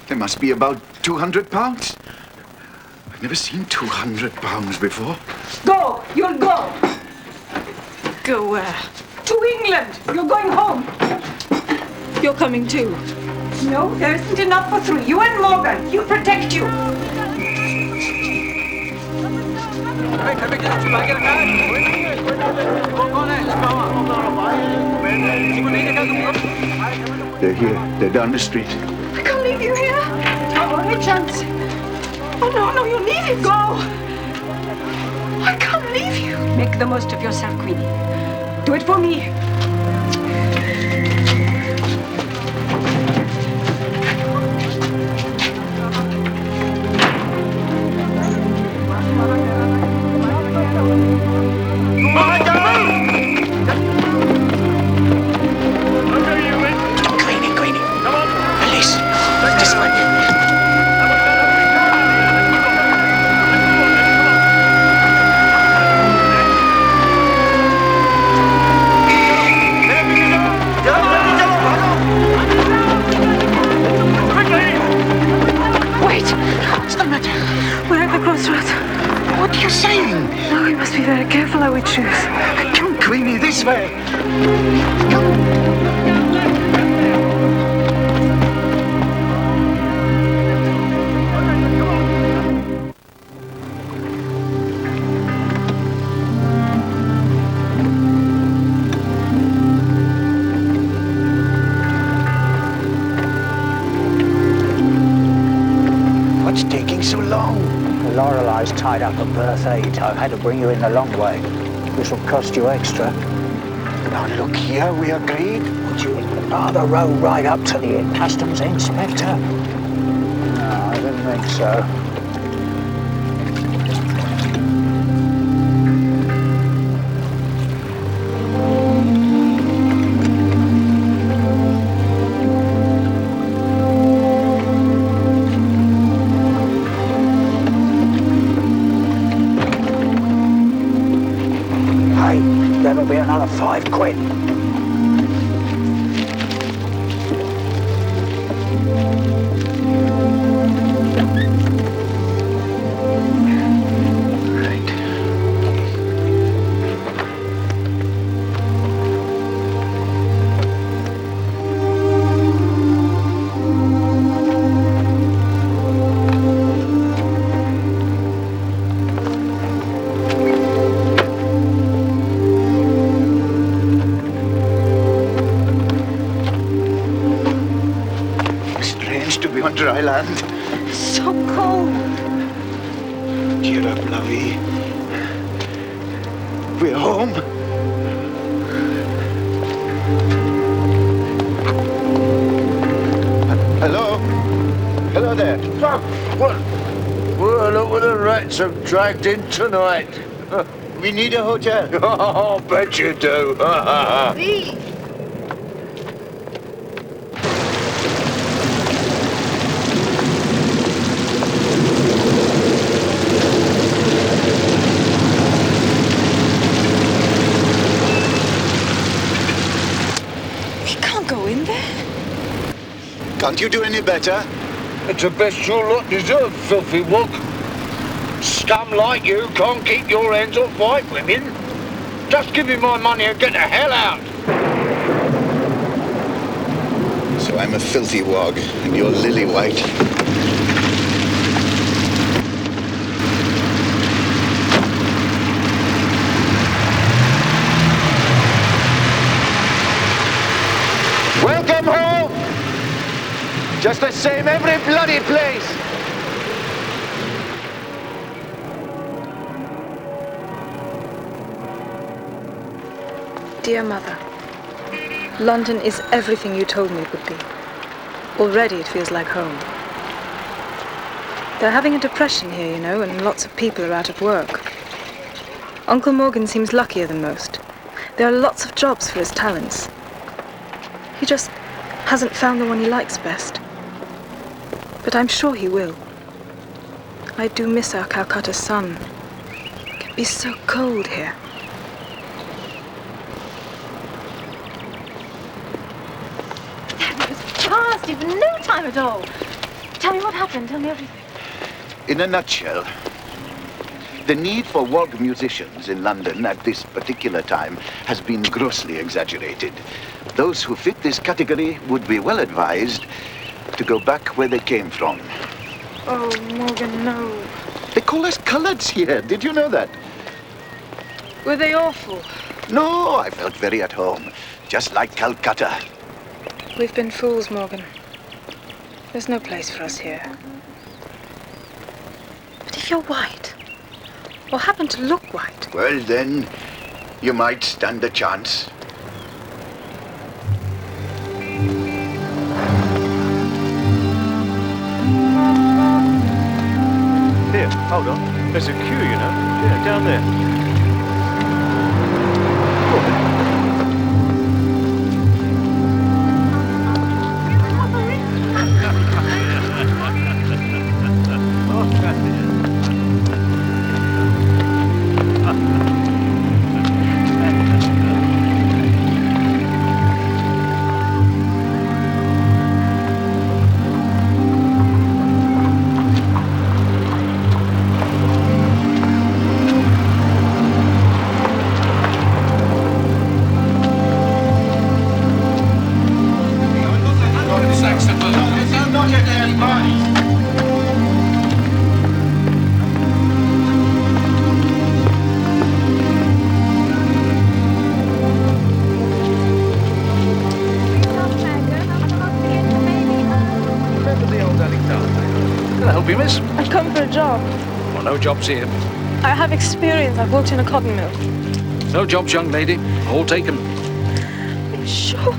There must be about £200. I've never seen £200 before. Go! You'll go! Go where? To England! You're going home! You're coming too. No, there isn't enough for three. You and Morgan. He'll protect you. They're here. They're down the street. I can't leave you here. Our only chance. Oh, no, you'll leave him. Go! I can't leave you. Make the most of yourself, Queenie. Do it for me. Queenie. Come on. Police. This way. Wait. What's the matter? We're at the crossroads. What are you saying? Oh, we must be very careful how we choose. Come, Queenie, this way. What's taking so long? Lorelei's tied up at Berth 8. I've had to bring you in the long way. This will cost you extra. Now look here, we agreed. Would you rather row right up to the customs inspector? No, I didn't think so. That'll be another £5. On dry land. So cold. Cheer up, lovey. We're home. Hello? Hello there. Stop! What? Well, look where the rats have dragged in tonight. We need a hotel. Oh, bet you do. We can't go in there. Can't you do any better? It's the best your lot deserve, filthy wog. Scum like you can't keep your hands off white women. Just give me my money and get the hell out. So I'm a filthy wog, and you're lily white. Welcome home! Just the same every bloody place! Dear Mother, London is everything you told me it would be. Already it feels like home. They're having a depression here, you know, and lots of people are out of work. Uncle Morgan seems luckier than most. There are lots of jobs for his talents. He just hasn't found the one he likes best. But I'm sure he will. I do miss our Calcutta sun. It can be so cold here. Fast, even no time at all. Tell me what happened. Tell me everything. In a nutshell, the need for wog musicians in London at this particular time has been grossly exaggerated. Those who fit this category would be well advised to go back where they came from. Oh, Morgan, no. They call us coloureds here. Did you know that? Were they awful? No, I felt very at home. Just like Calcutta. We've been fools, Morgan. There's no place for us here. But if you're white, or happen to look white... Well, then, you might stand a chance. Here, hold on. There's a queue, you know. Yeah, down there. I've come for a job. Well, no jobs here. I have experience. I've worked in a cotton mill. No jobs, young lady. All taken. Sure.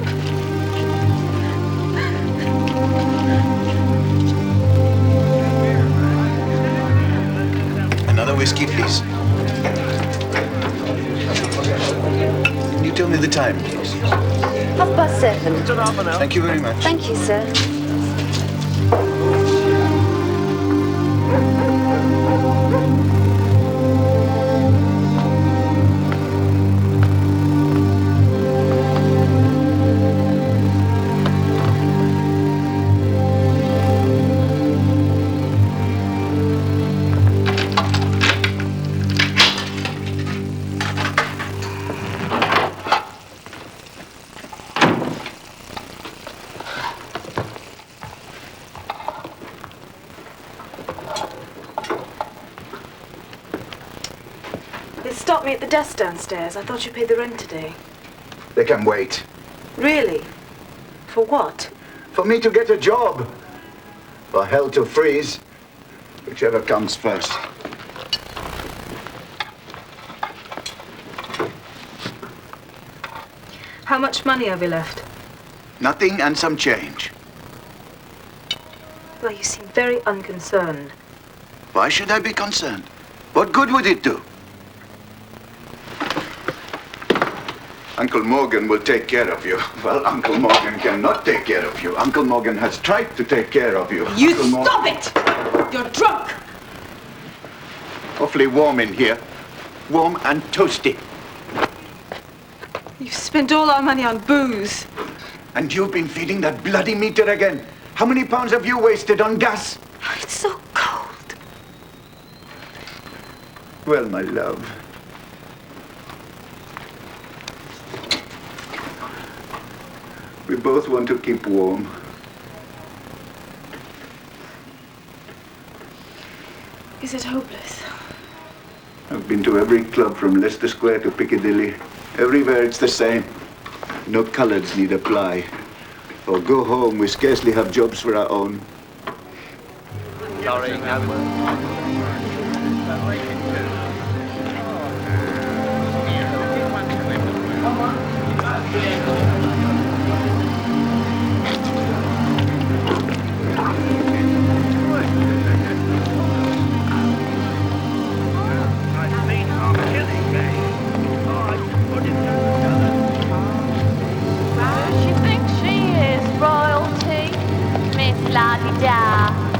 Another whiskey, please. Can you tell me the time, please? 7:30. Thank you very much. Thank you, sir. Stop me at the desk downstairs. I thought you paid the rent today. They can wait. Really? For what? For me to get a job. For hell to freeze. Whichever comes first. How much money have you left? Nothing and some change. Well, you seem very unconcerned. Why should I be concerned? What good would it do? Uncle Morgan will take care of you. Well, Uncle Morgan cannot take care of you. Uncle Morgan has tried to take care of you. You Uncle stop it! You're drunk! Awfully warm in here. Warm and toasty. You've spent all our money on booze. And you've been feeding that bloody meter again. How many pounds have you wasted on gas? It's so cold. Well, my love. We both want to keep warm. Is it hopeless? I've been to every club from Leicester Square to Piccadilly. Everywhere it's the same. No colours need apply. Or go home, we scarcely have jobs for our own. Sorry, She thinks she is royalty, Miss La-di-da.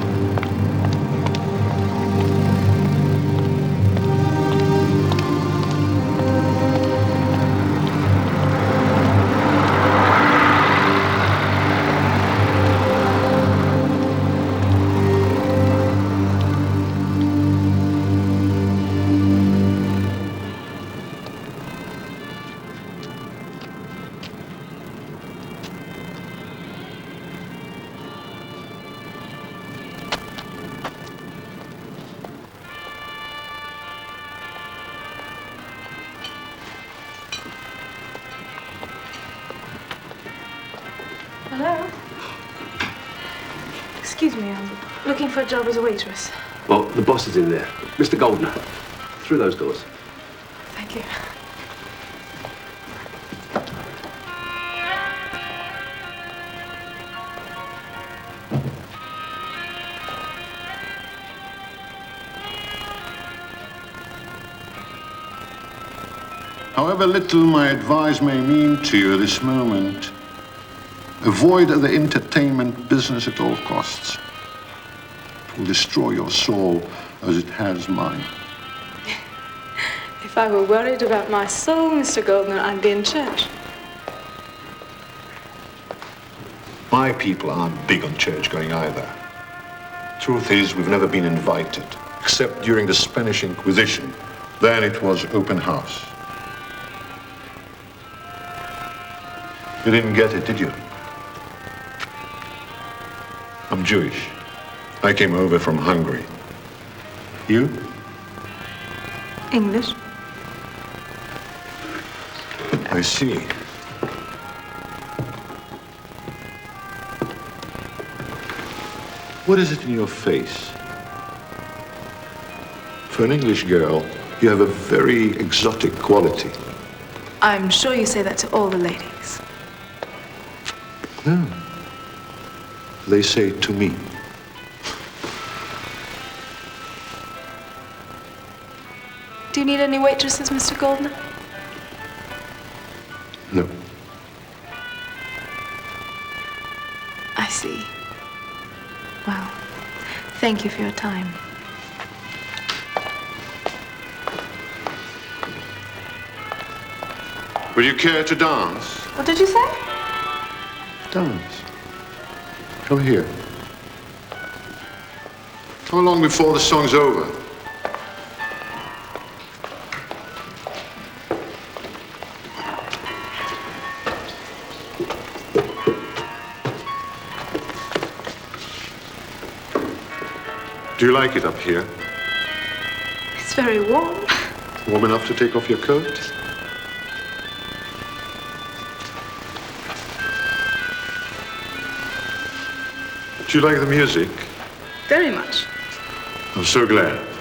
Hello? Excuse me, I'm looking for a job as a waitress. Well, the boss is in there. Mr. Goldner. Through those doors. Thank you. However little my advice may mean to you at this moment, avoid the entertainment business at all costs. It will destroy your soul as it has mine. If I were worried about my soul, Mr. Goldner, I'd be in church. My people aren't big on church going either. Truth is, we've never been invited, except during the Spanish Inquisition. Then it was open house. You didn't get it, did you? I'm Jewish. I came over from Hungary. You? English? I see. What is it in your face? For an English girl, you have a very exotic quality. I'm sure you say that to all the ladies. No. They say it to me. Do you need any waitresses, Mr. Goldner? No. I see. Well, thank you for your time. Will you care to dance? What did you say? Dance. Come here. How long before the song's over? Do you like it up here? It's very warm. Warm enough to take off your coat? Do you like the music? Very much. I'm so glad.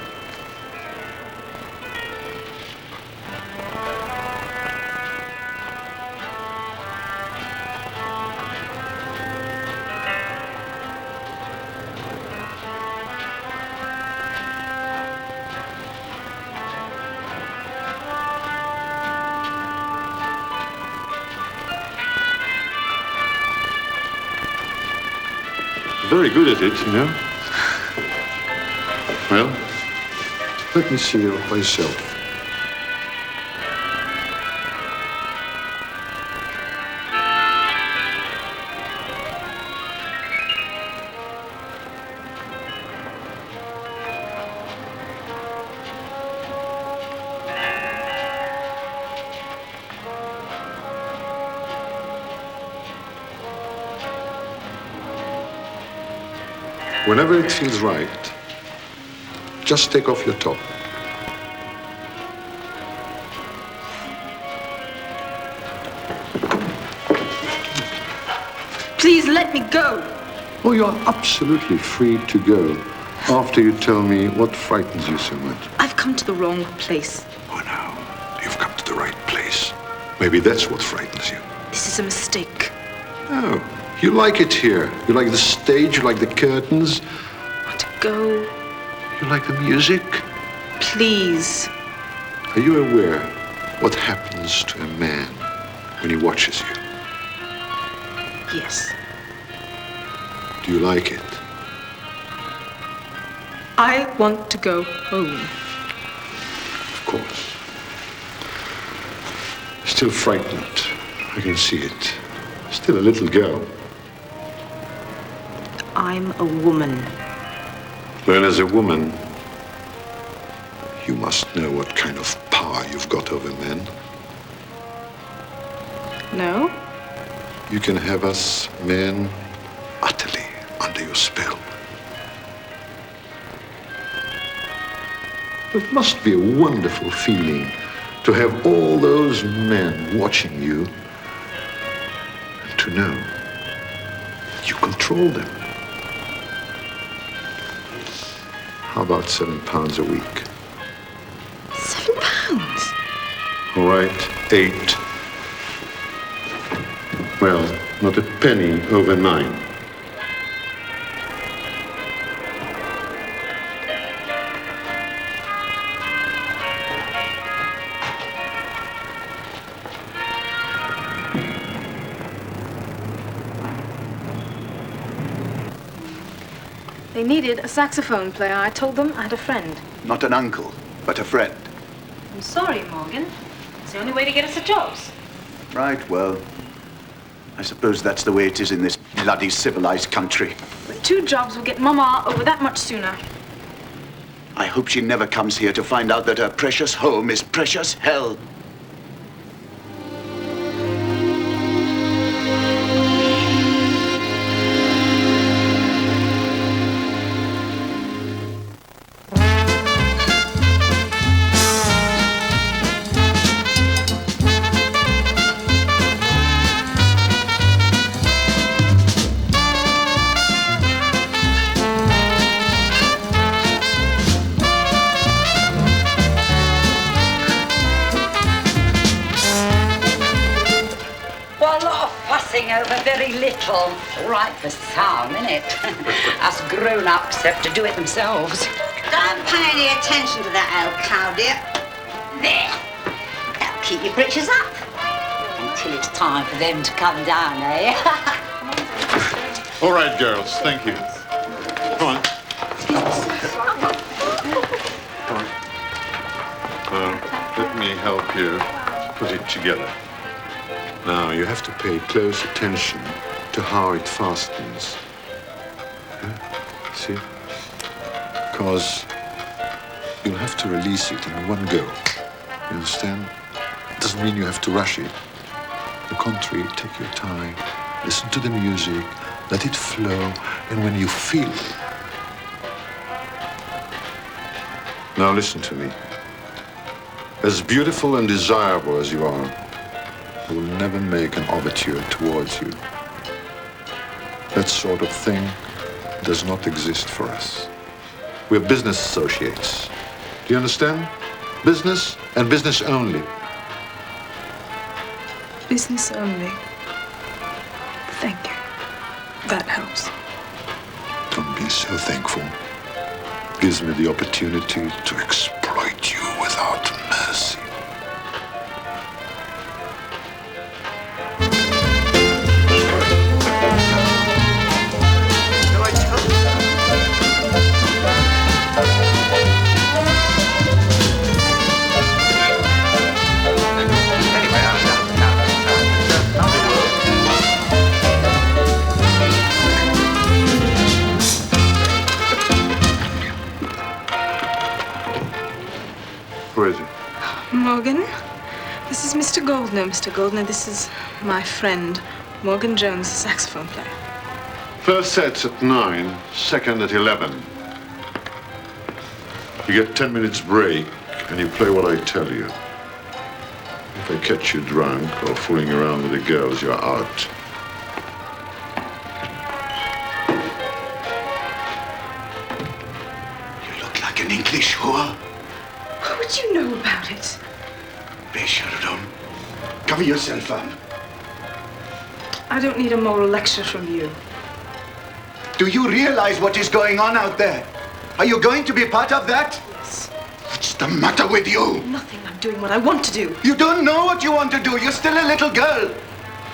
very good at it, you know. Well, let me see you by yourself. Whenever it feels right, just take off your top. Please let me go. Oh, you're absolutely free to go after you tell me what frightens you so much. I've come to the wrong place. Oh, no. You've come to the right place. Maybe that's what frightens you. This is a mistake. Oh, you like it here. You like the stage, you like the curtains. I want to go. You like the music. Please. Are you aware what happens to a man when he watches you? Yes. Do you like it? I want to go home. Of course. Still frightened. I can see it. Still a little girl. I'm a woman. Well, as a woman, you must know what kind of power you've got over men. No? You can have us men utterly under your spell. It must be a wonderful feeling to have all those men watching you and to know that you control them. How about £7 a week? £7? All right, 8. Well, not a penny over 9. They needed a saxophone player. I told them I had a friend. Not an uncle, but a friend. I'm sorry, Morgan. It's the only way to get us the jobs. Right, well, I suppose that's the way it is in this bloody civilized country. But 2 jobs will get Mama over that much sooner. I hope she never comes here to find out that her precious home is precious hell. Over very little. All right for some, innit? Us grown-ups have to do it themselves. Don't pay any attention to that old cow, dear. There. That'll keep your britches up. Until it's time for them to come down, eh? All right, girls, thank you. Come on. Let me help you put it together. Now, you have to pay close attention to how it fastens. See? Because you'll have to release it in one go. You understand? It doesn't mean you have to rush it. On the contrary, take your time, listen to the music, let it flow, and when you feel it. Now listen to me. As beautiful and desirable as you are, I will never make an overture towards you. That sort of thing does not exist for us. We're business associates. Do you understand? Business and business only. Business only. Thank you. That helps. Don't be so thankful. It gives me the opportunity to exploit you without mercy. Mr. Goldner, this is my friend, Morgan Jones, the saxophone player. First set's at 9, second at 11. You get 10 minutes break, and you play what I tell you. If I catch you drunk or fooling around with the girls, you're out. You look like an English whore. How would you know about it? Be shut it on. Cover yourself up. I don't need a moral lecture from you. Do you realize what is going on out there? Are you going to be part of that? Yes. What's the matter with you? Nothing. I'm doing what I want to do. You don't know what you want to do. You're still a little girl.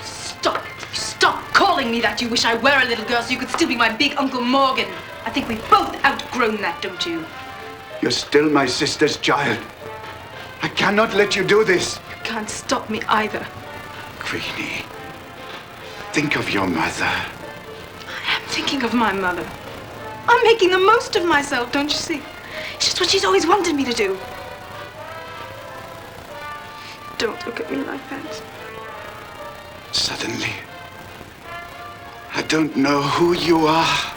Stop it. Stop calling me that. You wish I were a little girl so you could still be my big Uncle Morgan. I think we've both outgrown that, don't you? You're still my sister's child. I cannot let you do this. You can't stop me either. Queenie, think of your mother. I'm thinking of my mother. I'm making the most of myself, don't you see? It's just what she's always wanted me to do. Don't look at me like that. Suddenly, I don't know who you are.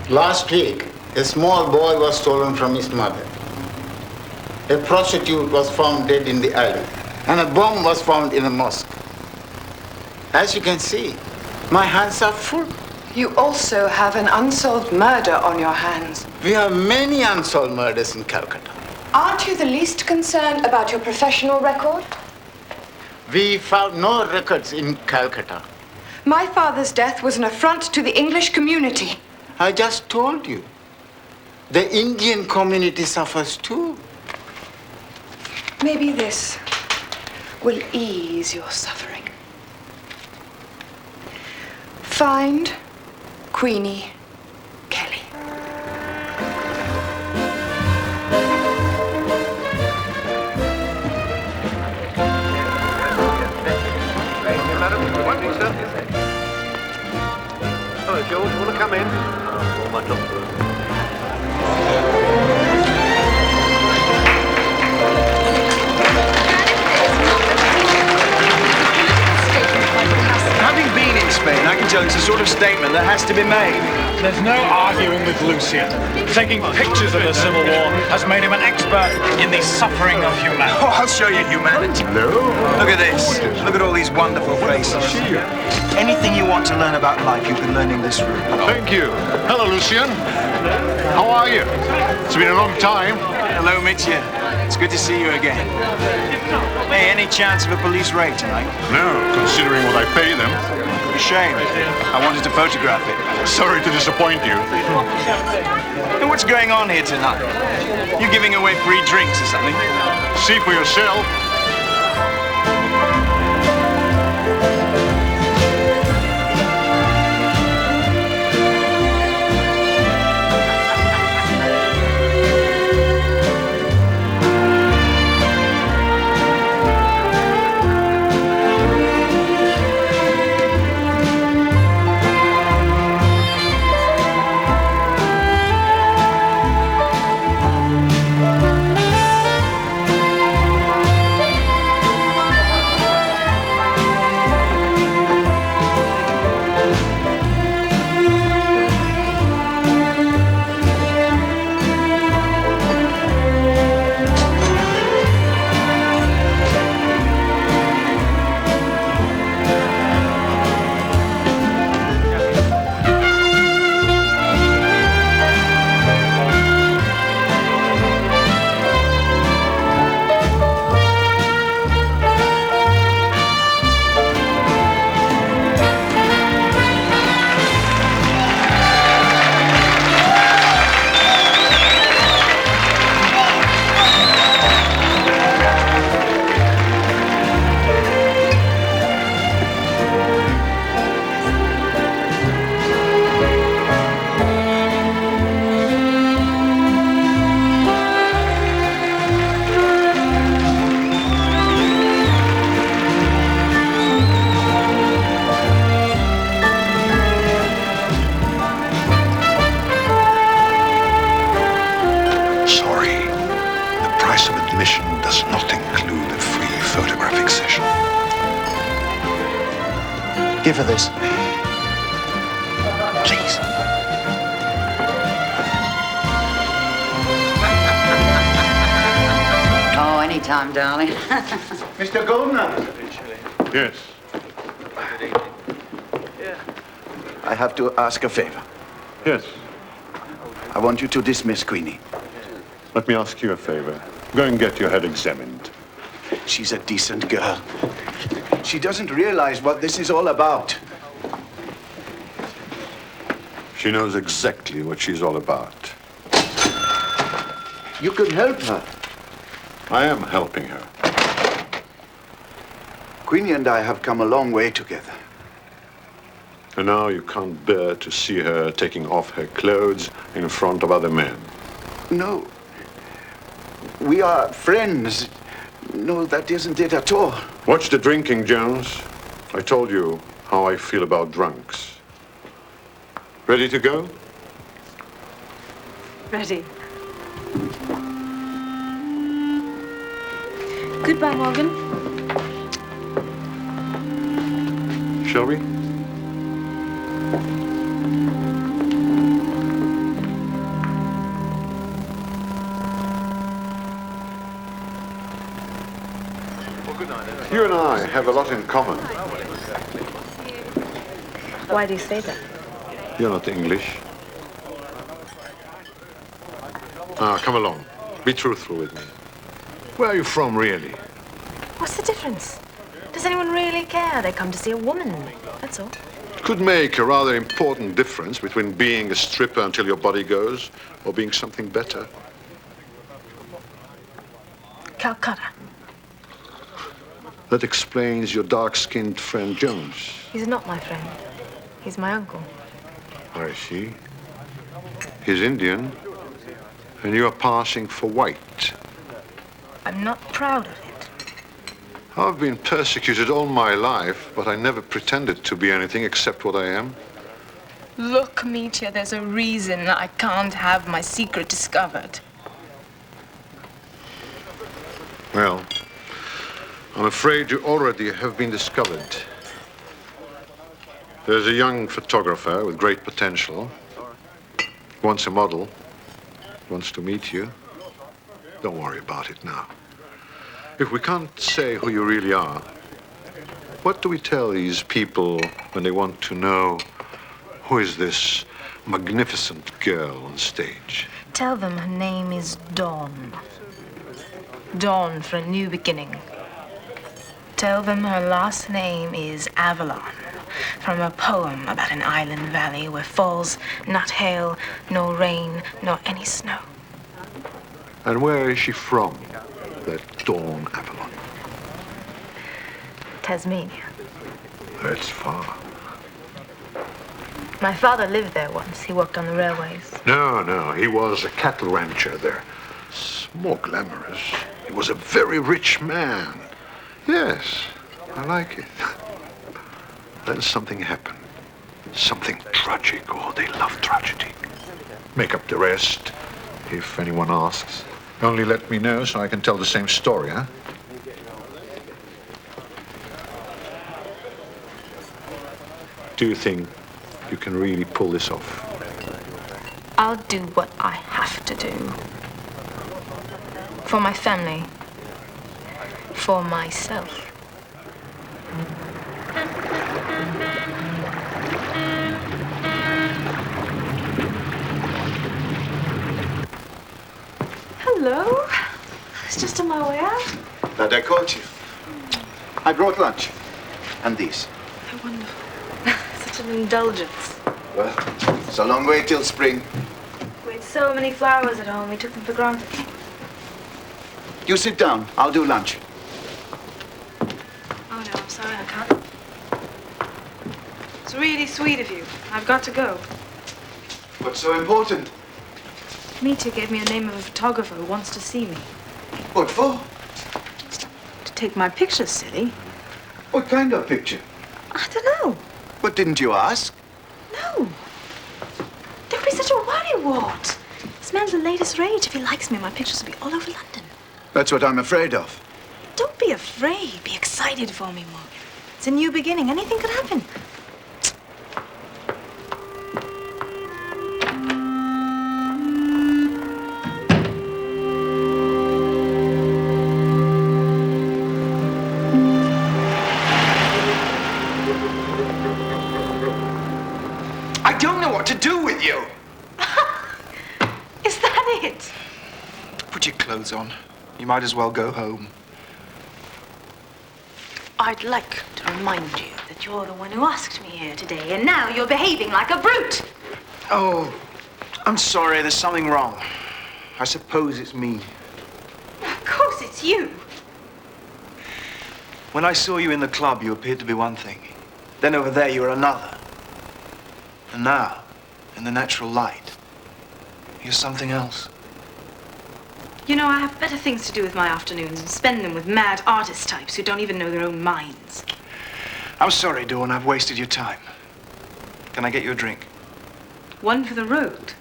Last week, a small boy was stolen from his mother. A prostitute was found dead in the alley, and a bomb was found in a mosque. As you can see, my hands are full. You also have an unsolved murder on your hands. We have many unsolved murders in Calcutta. Aren't you the least concerned about your professional record? We found no records in Calcutta. My father's death was an affront to the English community. I just told you. The Indian community suffers too. Maybe this. will ease your suffering. Find Queenie Kelly. Hello, George. Want to come in? All my doctor. Having been in Spain, I can tell it's the sort of statement that has to be made. There's no arguing with Lucian. Taking pictures of the Civil War has made him an expert in the suffering of humanity. Oh, I'll show you humanity. No. Look at this. Look at all these wonderful faces. Anything you want to learn about life, you can learn in this room. Thank you. Hello, Lucian. How are you? It's been a long time. Hello, Mitya. It's good to see you again. Hey, any chance of a police raid tonight? No, considering what I pay them. Shame. I wanted to photograph it. Sorry to disappoint you. Hey, what's going on here tonight? You giving away free drinks or something? See for yourself. Give her this. Please. Oh, anytime, darling. Mr. Governor. Yes. I have to ask a favor. Yes. I want you to dismiss Queenie. Let me ask you a favor. Go and get your head examined. She's a decent girl. She doesn't realize what this is all about. She knows exactly what she's all about. You could help her. I am helping her. Queenie and I have come a long way together. And now you can't bear to see her taking off her clothes in front of other men. No. We are friends. No, that isn't it at all. Watch the drinking, Jones. I told you how I feel about drunks. Ready to go? Ready. Goodbye, Morgan. Shall we? You and I have a lot in common. Why do you say that? You're not English. Ah, come along. Be truthful with me. Where are you from, really? What's the difference? Does anyone really care? They come to see a woman, that's all. It could make a rather important difference between being a stripper until your body goes or being something better. Calcutta. That explains your dark-skinned friend Jones. He's not my friend. He's my uncle. I see. He's Indian, and you are passing for white. I'm not proud of it. I've been persecuted all my life, but I never pretended to be anything except what I am. Look, Mitya, there's a reason I can't have my secret discovered. Well, I'm afraid you already have been discovered. There's a young photographer with great potential. He wants a model. He wants to meet you. Don't worry about it now. If we can't say who you really are, what do we tell these people when they want to know who is this magnificent girl on stage? Tell them her name is Dawn. Dawn for a new beginning. Tell them her last name is Avalon, from a poem about an island valley where falls not hail, nor rain, nor any snow. And where is she from, that Dawn Avalon? Tasmania. That's far. My father lived there once. He worked on the railways. No, he was a cattle rancher there. It's more glamorous. He was a very rich man. Yes, I like it. Then something happened. Something tragic. Oh, they love tragedy. Make up the rest, if anyone asks. Only let me know so I can tell the same story, huh? Do you think you can really pull this off? I'll do what I have to do. For my family. For myself. Hello. I was just on my way out. Glad I caught you. I brought lunch. And these. They're wonderful. Such an indulgence. Well, it's a long way till spring. We had so many flowers at home, we took them for granted. You sit down. I'll do lunch. Oh, no, I'm sorry, I can't. It's really sweet of you. I've got to go. What's so important? Mitya gave me a name of a photographer who wants to see me. What for? To take my pictures, silly. What kind of picture? I don't know. But didn't you ask? No. Don't be such a worrywart. This man's the latest rage. If he likes me, my pictures will be all over London. That's what I'm afraid of. Don't be afraid. Be excited for me, Morgan. It's a new beginning. Anything could happen. I don't know what to do with you. Is that it? Put your clothes on. You might as well go home. I'd like to remind you that you're the one who asked me here today, and now you're behaving like a brute. Oh, I'm sorry. There's something wrong. I suppose it's me. Of course it's you. When I saw you in the club, you appeared to be one thing. Then over there, you were another. And now, in the natural light, you're something else. You know, I have better things to do with my afternoons and spend them with mad artist types who don't even know their own minds. I'm sorry, Dawn. I've wasted your time. Can I get you a drink? One for the road.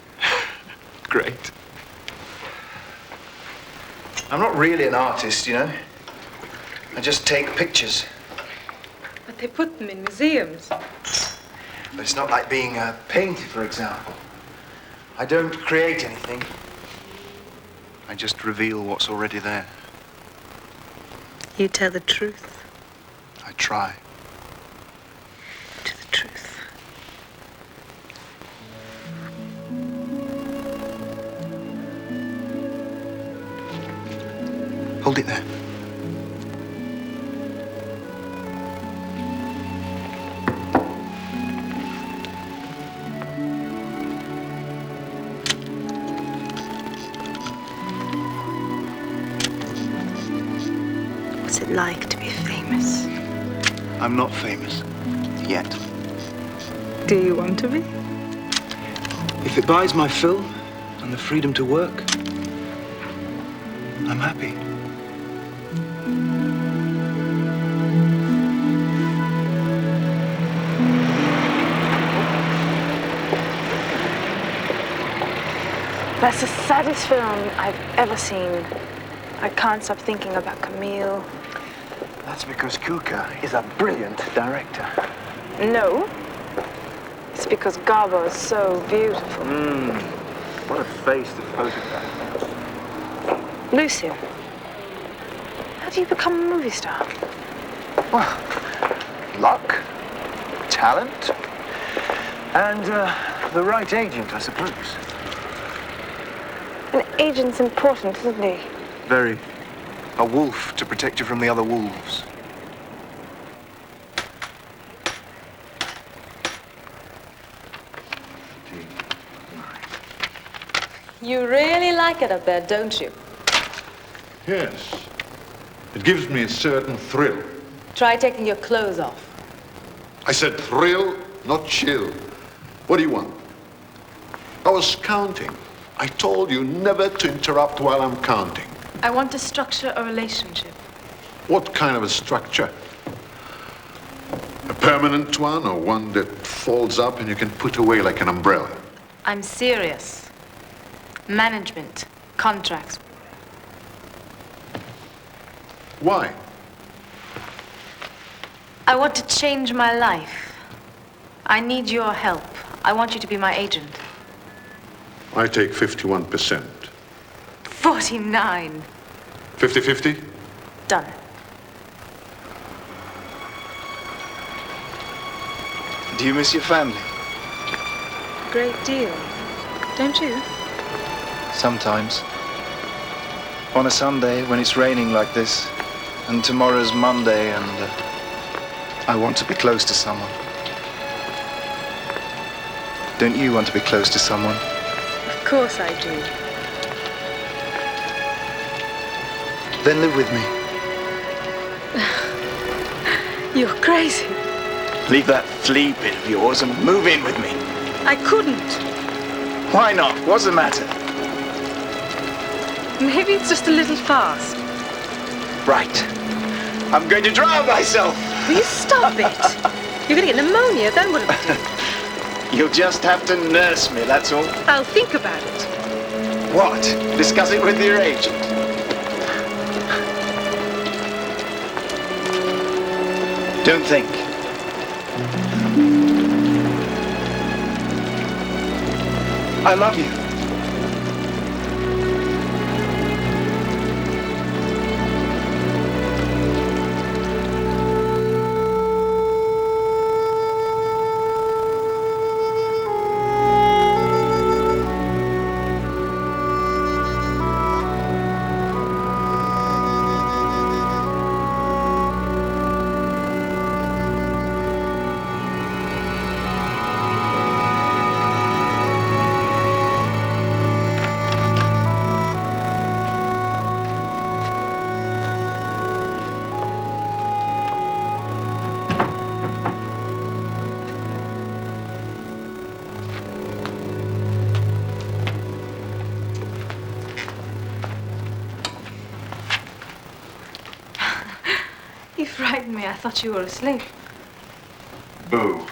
Great. I'm not really an artist, you know. I just take pictures. But they put them in museums. But it's not like being a painter, for example. I don't create anything. I just reveal what's already there. You tell the truth. I try. To the truth. Hold it there. What's it like to be famous? famous. I'm not famous. Yet. Do you want to be? If it buys my fill and the freedom to work, I'm happy. That's the saddest film I've ever seen. I can't stop thinking about Camille. That's because Kuka is a brilliant director. No. It's because Garbo is so beautiful. What a face to photograph. Lucia, how do you become a movie star? Well, luck, talent, and the right agent, I suppose. An agent's important, isn't he? Very. A wolf to protect you from the other wolves. You really like it up there, don't you? Yes. It gives me a certain thrill. Try taking your clothes off. I said thrill, not chill. What do you want? I was counting. I told you never to interrupt while I'm counting. I want to structure a relationship. What kind of a structure? A permanent one or one that folds up and you can put away like an umbrella? I'm serious. Management, contracts. Why? I want to change my life. I need your help. I want you to be my agent. I take 51%. 49. 50-50? Done. Do you miss your family? Great deal. Don't you? Sometimes. On a Sunday when it's raining like this, and tomorrow's Monday, and I want to be close to someone. Don't you want to be close to someone? Of course I do. Then live with me. You're crazy. Leave that flea bit of yours and move in with me. I couldn't. Why not? What's the matter? Maybe it's just a little fast. Right. I'm going to drown myself. Will you stop it? You're going to get pneumonia, then what'll it do? You'll just have to nurse me, that's all. I'll think about it. What? Discuss it with your agent. Don't think. I love you. You frightened me. I thought you were asleep. Boo.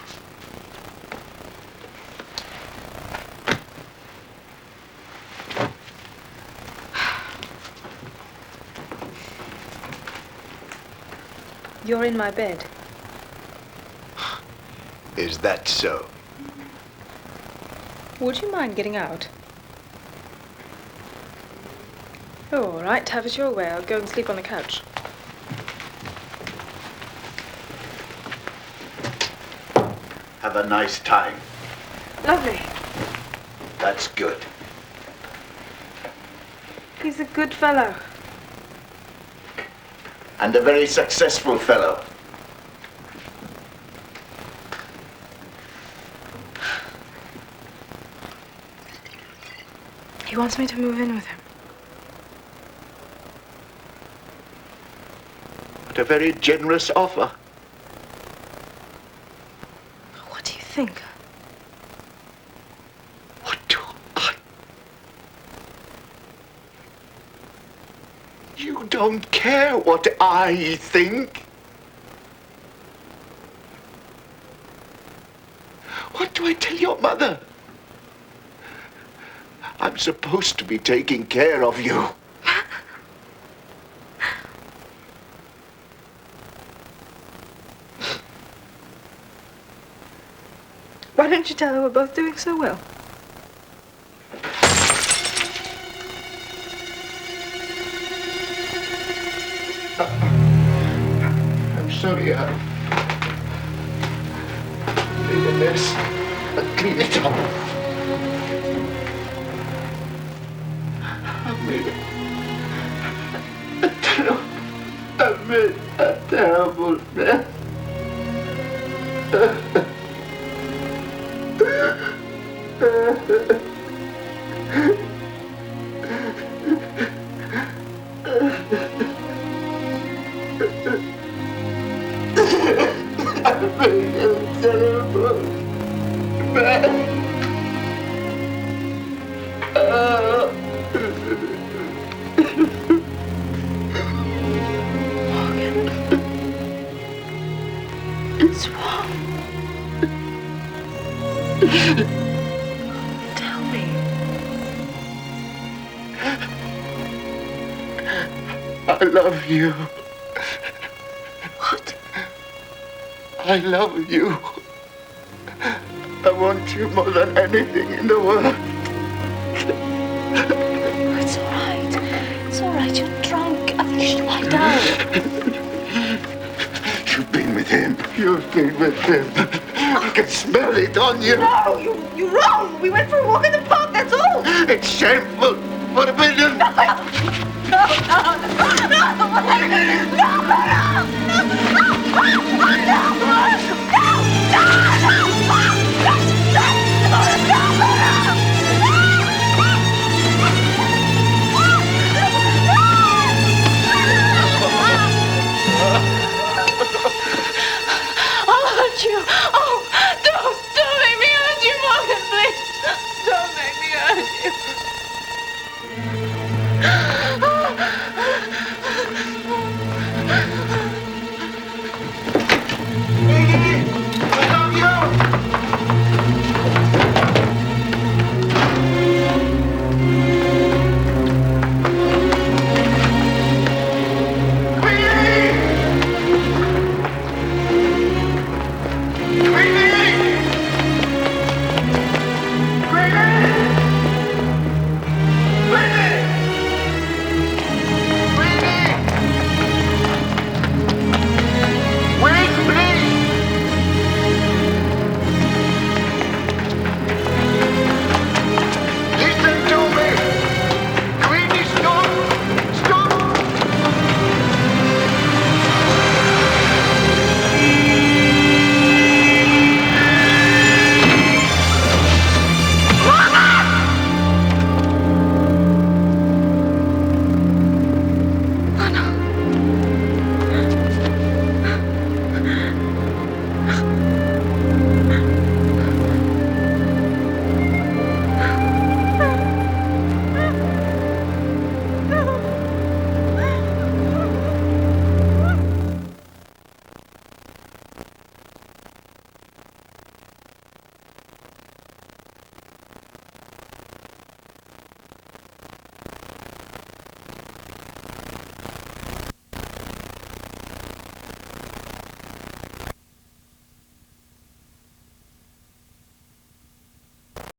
You're in my bed. Is that so? Would you mind getting out? Oh, all right. Have it your way. I'll go and sleep on the couch. Have a nice time. Lovely. That's good. He's a good fellow. And a very successful fellow. He wants me to move in with him. I a very generous offer. What do you think? What do I... You don't care what I think. What do I tell your mother? I'm supposed to be taking care of you. Why don't you tell her we're both doing so well? I'm sorry, I made a mess. I'll clean it up. I made a terrible mess. What's wrong? Tell me. I love you. What? I love you. I want you more than anything in the world. It's all right. It's all right. You're drunk. I think you should lie down. You've been with him. You've been with him. I can smell it on you. No, you're wrong. We went for a walk in the park, that's all. It's shameful. Forbidden. No, no.